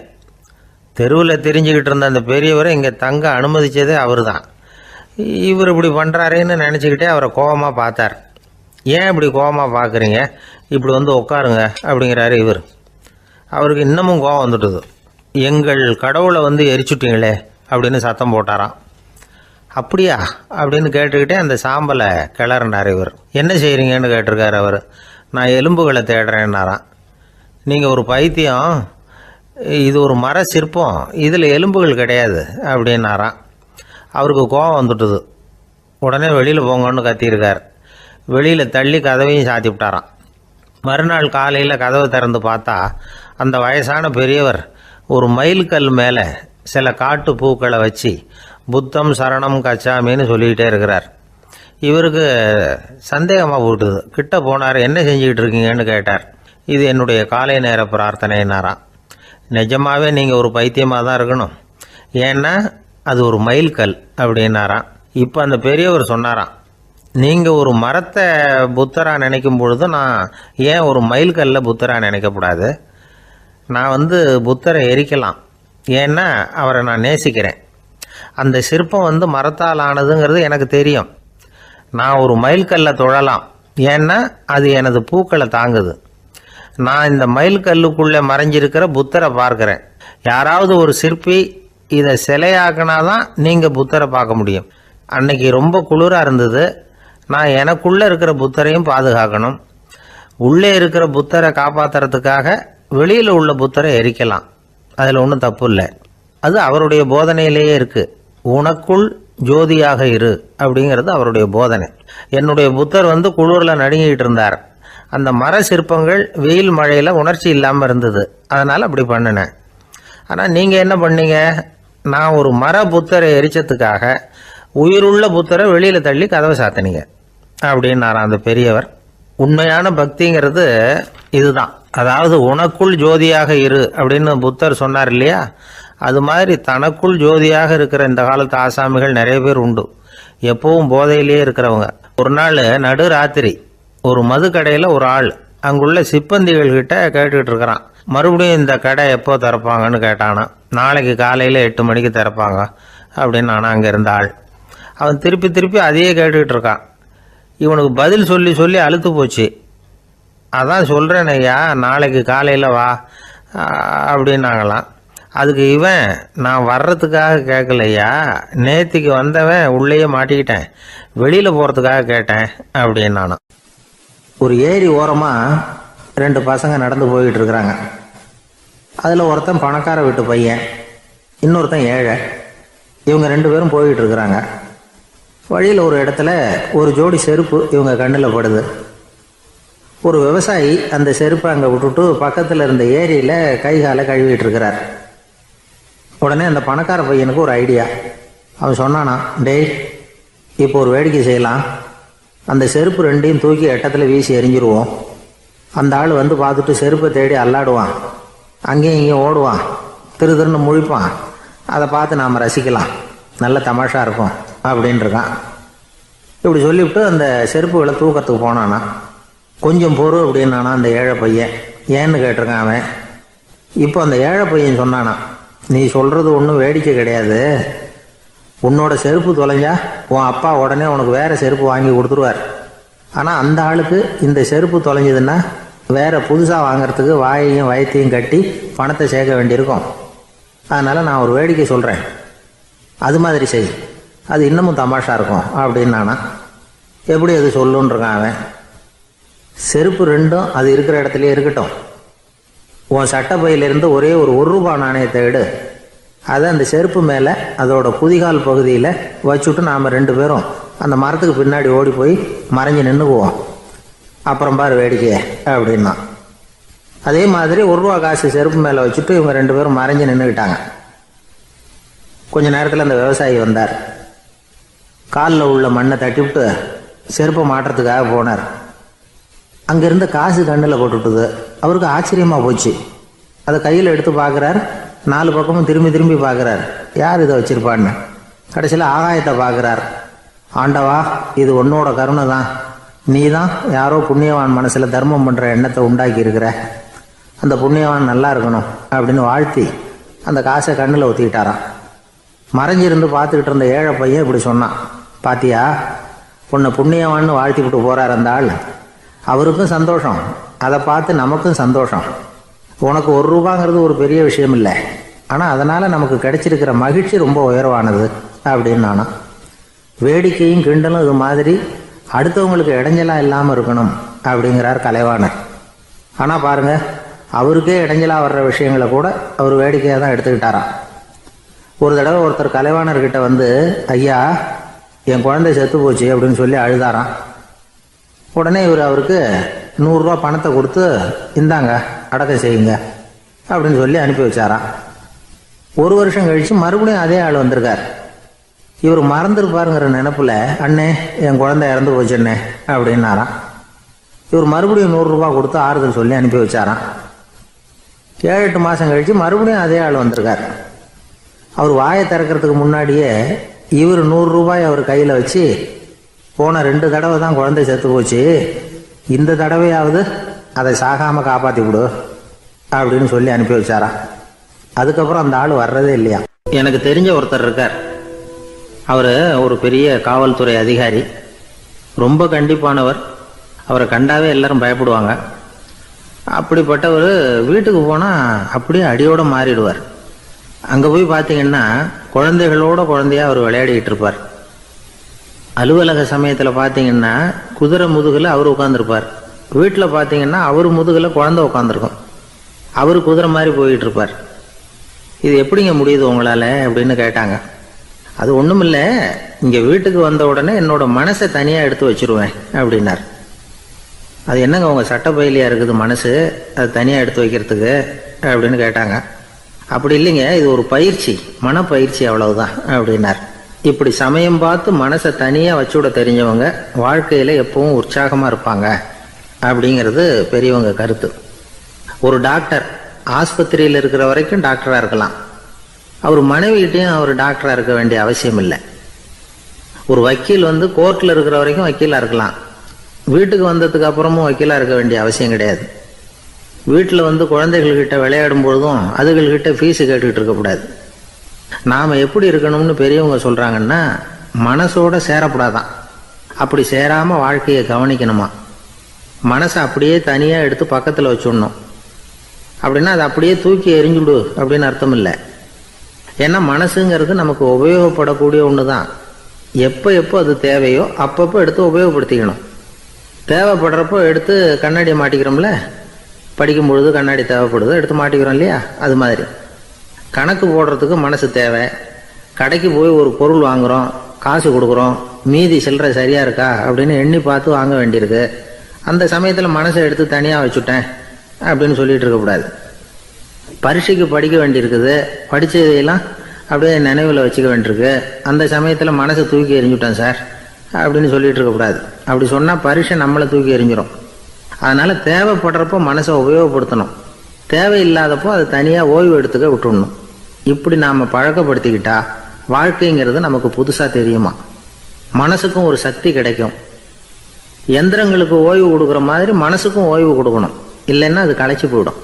Speaker 1: தெருவில் தெரிஞ்சுக்கிட்டு இருந்த அந்த பெரியவரை இங்கே தங்க அனுமதித்ததே அவர் தான். இவர் இப்படி பண்ணுறாருன்னு நினச்சிக்கிட்டே அவரை கோபமாக பார்த்தார். ஏன் இப்படி கோபமாக பார்க்குறீங்க, இப்படி வந்து உட்காருங்க அப்படிங்கிறாரு இவர். அவருக்கு இன்னமும் கோபம் வந்துட்டுது. எங்கள் கடவுளை எரிச்சுட்டீங்களே அப்படின்னு சத்தம் போட்டாராம். அப்படியா அப்படின்னு கேட்டுக்கிட்டே அந்த சாம்பலை கிளறினார் இவர். என்ன செய்கிறீங்கன்னு கேட்டிருக்காரு அவர். நான் எலும்புகளை தேடுறேன்னாராம். நீங்கள் ஒரு பைத்தியம், இது ஒரு மர சிற்பம், இதில் எலும்புகள் கிடையாது அப்படின்னாராம். அவருக்கு கோபம் வந்துட்டுது. உடனே வெளியில் போங்கன்னு கத்தியிருக்கார். வெளியில் தள்ளி கதவையும் சாத்தி விட்டாராம். மறுநாள் காலையில் கதவை திறந்து பார்த்தா அந்த வயசான பெரியவர் ஒரு மைல்கல் மேலே சில காட்டு பூக்களை வச்சு புத்தம் சரணம் கச்சாமின்னு சொல்லிக்கிட்டே இருக்கிறார். இவருக்கு சந்தேகமாக போட்டுது. கிட்ட போனார். என்ன செஞ்சுக்கிட்டு இருக்கீங்கன்னு கேட்டார். இது என்னுடைய காலை நேர பிரார்த்தனைனாராம். நிஜமாகவே நீங்கள் ஒரு பைத்தியமாக தான் இருக்கணும், ஏன்னா அது ஒரு மைல்கல் அப்படின்னாராம். இப்போ அந்த பெரியவர் சொன்னாராம், நீங்கள் ஒரு மரத்தை புத்தராக நினைக்கும் பொழுது நான் ஏன் ஒரு மைல்கல்ல புத்தராக நினைக்கக்கூடாது? நான் புத்தரை எரிக்கலாம், ஏன்னா அவரை நான் நேசிக்கிறேன். அந்த சிற்பம் மரத்தால் ஆனதுங்கிறது எனக்கு தெரியும். நான் ஒரு மைல்கல்ல தொழலாம், ஏன்னா அது எனது பூக்களை தாங்குது. நான் இந்த மைல்கல்லுக்குள்ளே மறைஞ்சிருக்கிற புத்தரை பார்க்குறேன். யாராவது ஒரு சிற்பி இதை சிலையாக்கினாதான் நீங்கள் புத்தரை பார்க்க முடியும். அன்னைக்கு ரொம்ப குளிராக இருந்தது. நான் எனக்குள்ளே இருக்கிற புத்தரையும் பாதுகாக்கணும். உள்ளே இருக்கிற புத்தரை காப்பாற்றுறதுக்காக வெளியில் உள்ள புத்தரை எரிக்கலாம், அதில் ஒன்றும் தப்பு இல்லை. அது அவருடைய போதனையிலேயே இருக்குது. உனக்குள் ஜோதியாக இரு அப்படிங்கிறது அவருடைய போதனை. என்னுடைய புத்தர் குளிரில் நடுங்கிட்டு இருந்தார். அந்த மர சிற்பங்கள் வெயில் மழையில் உணர்ச்சி இல்லாமல் இருந்தது, அதனால் அப்படி பண்ணினேன். ஆனால் நீங்கள் என்ன பண்ணீங்க? நான் ஒரு மர புத்தரை எரிச்சதுக்காக உயிருள்ள புத்தரை வெளியில் தள்ளி கதவை சாத்தினீங்க அப்படின்னாராம் அந்த பெரியவர். உண்மையான பக்திங்கிறது இதுதான். அதாவது உனக்குள் ஜோதியாக இரு அப்படின்னு புத்தர் சொன்னார் இல்லையா, அது மாதிரி தனக்குள் ஜோதியாக இருக்கிற இந்த காலத்து ஆசாமிகள் நிறைய பேர் உண்டு. எப்பவும் போதையிலேயே இருக்கிறவங்க. ஒரு நாள் நடு ராத்திரி ஒரு மது கடையில் ஒரு ஆள் அங்குள்ள சிப்பந்திகள் கிட்ட கேட்டுக்கிட்டு இருக்கிறான். மறுபடியும் இந்த கடை எப்போ திறப்பாங்கன்னு கேட்டானா. நாளைக்கு காலையில் 8 மணிக்கு திறப்பாங்க அப்படின்னு நானும் அங்கே இருந்த ஆள். அவன் திருப்பி திருப்பி அதையே கேட்டுக்கிட்டு இருக்கான். இவனுக்கு பதில் சொல்லி சொல்லி அழுத்து போச்சு. அதான் சொல்கிறேன் ஐயா, நாளைக்கு காலையில் வா அப்படின்னாங்களாம். அதுக்கு இவன், நான் வர்றதுக்காக கேட்கலையா, நேத்திக்கு வந்தவன் உள்ளேயே மாட்டிக்கிட்டேன், வெளியில் போகிறதுக்காக கேட்டேன் அப்படின்னு நானும்.
Speaker 2: ஒரு ஏரி ஓரமாக 2 பசங்க நடந்து போய்கிட்டு இருக்கிறாங்க. அதில் ஒருத்தன் பணக்கார வீட்டு பையன், இன்னொருத்தன் ஏழை. இவங்க 2 பேரும் போய்கிட்டு இருக்கிறாங்க. வழியில் ஒரு இடத்துல ஒரு ஜோடி செருப்பு இவங்க கண்ணில் படுது. ஒரு விவசாயி அந்த செருப்பை அங்கே விட்டுட்டு பக்கத்தில் இருந்த ஏரியில் கை காலை கழுவிட்டு இருக்கிறார். உடனே அந்த பணக்கார பையனுக்கு ஒரு ஐடியா. அவன் சொன்னானா, டேய், இப்போ ஒரு வேடிக்கை செய்யலாம். அந்த செருப்பு 2ஐயும் தூக்கி எட்டத்தில் வீசி எரிஞ்சிருவோம். அந்த ஆள் பார்த்துட்டு செருப்பை தேடி அல்லாடுவான், அங்கேயும் இங்கேயும் ஓடுவான், திரு திருன்னு முழிப்பான். அதை பார்த்து நாம் ரசிக்கலாம், நல்ல தமாஷா இருக்கும் அப்படின்னு இருக்கான். இப்படி சொல்லிவிட்டு அந்த செருப்புகளை தூக்கத்துக்கு போனானா. கொஞ்சம் பொறு அப்படின்னானா அந்த ஏழை பையன். ஏன்னு கேட்டிருக்கான் அவன். இப்போ அந்த ஏழை பையன் சொன்னானா, நீ சொல்கிறது ஒன்றும் வேடிக்கை கிடையாது. உன்னோட செருப்பு தொலைஞ்சா உன் அப்பா உடனே உனக்கு வேறு செருப்பு வாங்கி கொடுத்துருவார். ஆனால் அந்த ஆளுக்கு இந்த செருப்பு தொலைஞ்சதுன்னா வேறு புதுசாக வாங்கிறதுக்கு வாயையும் வயத்தையும் கட்டி பணத்தை சேர்க்க வேண்டியிருக்கும். அதனால் நான் ஒரு வேடிக்கை சொல்கிறேன், அது மாதிரி செய், அது இன்னமும் தமாஷா இருக்கும் அப்படின்னு நானா. எப்படி அது சொல்லுன்றிருக்கான் அவன். செருப்பு 2ம் அது இருக்கிற இடத்துலையே இருக்கட்டும். உன் சட்டை பையிலிருந்து ஒரே ஒரு ரூபாய் நாணயத்தை எடு. அதை அந்த செருப்பு மேலே அதோட குதிகால் பகுதியில் வச்சுட்டு நாம் 2 பேரும் அந்த மரத்துக்கு பின்னாடி ஓடி போய் மறைஞ்சு நின்றுக்குவோம். அப்புறம் பாரு வேடிக்கையே அப்படின்னா. அதே மாதிரி 1 ரூபா காசு செருப்பு மேலே வச்சுட்டு இவங்க 2 பேரும் மறைஞ்சு நின்றுக்கிட்டாங்க. கொஞ்ச நேரத்தில் அந்த விவசாயி வந்தார். காலில் உள்ள மண்ணை தட்டிவிட்டு செருப்பை மாட்டுறதுக்காக போனார். அங்கிருந்த காசு கண்ணில் போட்டுவிட்டுது. அவருக்கு ஆச்சரியமாக போச்சு. அதை கையில் எடுத்து பார்க்குறார். 4 பக்கமும் திரும்பி திரும்பி பார்க்குறார், யார் இதை வச்சுருப்பான்னு. கடைசியில் ஆகாயத்தை பார்க்குறார். ஆண்டவா, இது உன்னோட கருணை தான். நீ தான் யாரோ புண்ணியவான் மனசில் தர்மம் பண்ணுற எண்ணத்தை உண்டாக்கி இருக்கிற. அந்த புண்ணியவான் நல்லா இருக்கணும் அப்படின்னு வாழ்த்தி அந்த காசை கண்ணில் ஊற்றிக்கிட்டாராம். மறைஞ்சிருந்து பார்த்துக்கிட்டு இருந்த ஏழை பையன் இப்படி சொன்னான், பாத்தியா, உன்னை புண்ணியவான்னு வாழ்த்தி விட்டு போகிறார் அந்த ஆள். அவருக்கும் சந்தோஷம், அதை பார்த்து நமக்கும் சந்தோஷம். உனக்கு 1 ரூபாங்கிறது ஒரு பெரிய விஷயம் இல்லை, ஆனால் அதனால் நமக்கு கிடைச்சிருக்கிற மகிழ்ச்சி ரொம்ப உயர்வானது அப்படின்னு நானும். வேடிக்கையும் கிண்டலும் இது மாதிரி அடுத்தவங்களுக்கு இடைஞ்சலாக இல்லாமல் இருக்கணும் அப்படிங்கிறார் கலைவாணர். ஆனால் பாருங்கள், அவருக்கே இடைஞ்சலாக வர்ற விஷயங்களை கூட அவர் வேடிக்கையாக தான் எடுத்துக்கிட்டாராம். ஒரு தடவை ஒருத்தர் கலைவாணர்கிட்ட வந்து, ஐயா என் குழந்தை செத்து போச்சு அப்படின்னு சொல்லி அழுதாராம். உடனே இவர் அவருக்கு 100 ரூபா பணத்தை கொடுத்து, இந்தாங்க அடக்கம் செய்யுங்க அப்படின்னு சொல்லி அனுப்பி வச்சாராம். 1 வருஷம் கழிச்சு மறுபடியும் அதே ஆள் வந்திருக்கார். இவர் மறந்துருப்பாருங்கிற நினைப்புல, அண்ணே என் குழந்தை இறந்து போச்சுண்ணே அப்படின்னாராம். இவர் மறுபடியும் 100 ரூபா கொடுத்து ஆறுதல் சொல்லி அனுப்பி வச்சாராம். 7-8 மாசம் கழிச்சு மறுபடியும் அதே ஆள் வந்திருக்கார். அவர் வாயை திறக்கிறதுக்கு முன்னாடியே இவர் 100 ரூபாய் அவர் கையில வச்சு, போன 2 தடவை தான் குழந்தை செத்து போச்சு, இந்த தடவையாவது அதை சாகாம காப்பாத்தி விடு அப்படின்னு சொல்லி அனுப்பி வச்சாராம். அதுக்கப்புறம் அந்த ஆள் வர்றதே இல்லையா. எனக்கு தெரிஞ்ச ஒருத்தர் இருக்கார். அவர் ஒரு பெரிய காவல்துறை அதிகாரி, ரொம்ப கண்டிப்பானவர். அவரை கண்டாவே எல்லாரும் பயப்படுவாங்க. அப்படிப்பட்டவர் வீட்டுக்கு போனால் அப்படியே அடியோட மாறிடுவார். அங்கே போய் பார்த்தீங்கன்னா குழந்தைகளோட குழந்தையா அவர் விளையாடிக்கிட்டு இருப்பார். அலுவலக சமயத்தில் பார்த்தீங்கன்னா குதிரை முதுகில் அவர் உட்காந்துருப்பார். வீட்டில் பார்த்தீங்கன்னா அவர் முதுகில் குழந்தை உட்காந்துருக்கும். அவர் குதிரை மாதிரி போயிட்டு இருப்பார். இது எப்படிங்க முடியுது உங்களால் அப்படின்னு கேட்டாங்க. அது ஒன்றும் இல்லை, இங்கே வீட்டுக்கு வந்த உடனே என்னோட மனசை தனியாக எடுத்து வச்சிருவேன் அப்படின்னார். அது என்னங்க உங்கள் சட்டப்பயிலியாக இருக்குது மனசு, அது தனியாக எடுத்து வைக்கிறதுக்கு அப்படின்னு கேட்டாங்க. அப்படி இல்லைங்க, இது ஒரு பயிற்சி, மனப்பயிற்சி, அவ்வளவுதான் அப்படின்னார். இப்படி சமயம் பார்த்து மனசை தனியாக வச்சுவிட தெரிஞ்சவங்க வாழ்க்கையில் எப்பவும் உற்சாகமாக இருப்பாங்க அப்படிங்கிறது பெரியவங்க கருத்து. ஒரு டாக்டர் ஆஸ்பத்திரியில் இருக்கிற வரைக்கும் டாக்டராக இருக்கலாம். அவர் மனைவிகிட்டையும் அவர் டாக்டராக இருக்க வேண்டிய அவசியம் இல்லை. ஒரு வக்கீல் கோர்ட்டில் இருக்கிற வரைக்கும் வக்கீலாக இருக்கலாம். வீட்டுக்கு வந்ததுக்கு அப்புறமும் வக்கீலாக இருக்க வேண்டிய அவசியம் கிடையாது. வீட்டில் குழந்தைகள்கிட்ட விளையாடும் பொழுதும் அதுகள்கிட்ட ஃபீஸு கேட்டுக்கிட்டு இருக்கக்கூடாது. நாம் எப்படி இருக்கணும்னு பெரியவங்க சொல்கிறாங்கன்னா, மனசோட சேரக்கூடாதான். அப்படி சேராமல் வாழ்க்கையை கவனிக்கணுமா. மனசை அப்படியே தனியாக எடுத்து பக்கத்தில் வச்சுடணும். அப்படின்னா அதை அப்படியே தூக்கி எறிஞ்சுடு அப்படின்னு அர்த்தம் இல்லை. ஏன்னா மனசுங்கிறது நமக்கு உபயோகப்படக்கூடிய ஒன்று தான். எப்போ எப்போ அது தேவையோ அப்பப்போ எடுத்து உபயோகப்படுத்திக்கணும். தேவைப்படுறப்போ எடுத்து கண்ணாடியை மாட்டிக்கிறோம்ல, படிக்கும் பொழுது கண்ணாடி தேவைப்படுது, எடுத்து மாட்டிக்கிறோம் இல்லையா. அது மாதிரி கணக்கு போடுறதுக்கு மனசு தேவை. கடைக்கு போய் ஒரு பொருள் வாங்குகிறோம், காசு கொடுக்குறோம், மீதி சில்லறை சரியாக இருக்கா அப்படின்னு எண்ணி பார்த்து வாங்க வேண்டியிருக்கு. அந்த சமயத்தில் மனசை எடுத்து தனியாக வச்சுட்டேன் அப்படின்னு சொல்லிட்டு இருக்கக்கூடாது. பரீட்சைக்கு படிக்க வேண்டியிருக்குது, படித்ததையெல்லாம் அப்படியே நினைவில் வச்சுக்க வேண்டியிருக்கு. அந்த சமயத்தில் மனசை தூக்கி எறிஞ்சுட்டேன் சார் அப்படின்னு சொல்லிட்டு இருக்கக்கூடாது. அப்படி சொன்னால் பரீட்சை நம்மளை தூக்கி எறிஞ்சிடும். அதனால் தேவைப்படுறப்போ மனசை உபயோகப்படுத்தணும், தேவையில்லாதப்போ அதை தனியாக ஓய்வு எடுத்துக்க விட்டுடணும். இப்படி நாம் பழக்கப்படுத்திக்கிட்டா வாழ்க்கைங்கிறது நமக்கு புதுசாக தெரியுமா. மனசுக்கும் ஒரு சக்தி கிடைக்கும். எந்திரங்களுக்கு ஓய்வு கொடுக்குற மாதிரி மனசுக்கும் ஓய்வு கொடுக்கணும், இல்லைன்னா அது களைச்சி போயிடும்.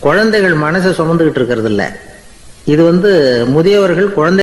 Speaker 2: குழந்தைகள் மனசை சுமந்துக்கிட்டு இருக்கிறது இல்லை. இது முதியவர்கள் குழந்தை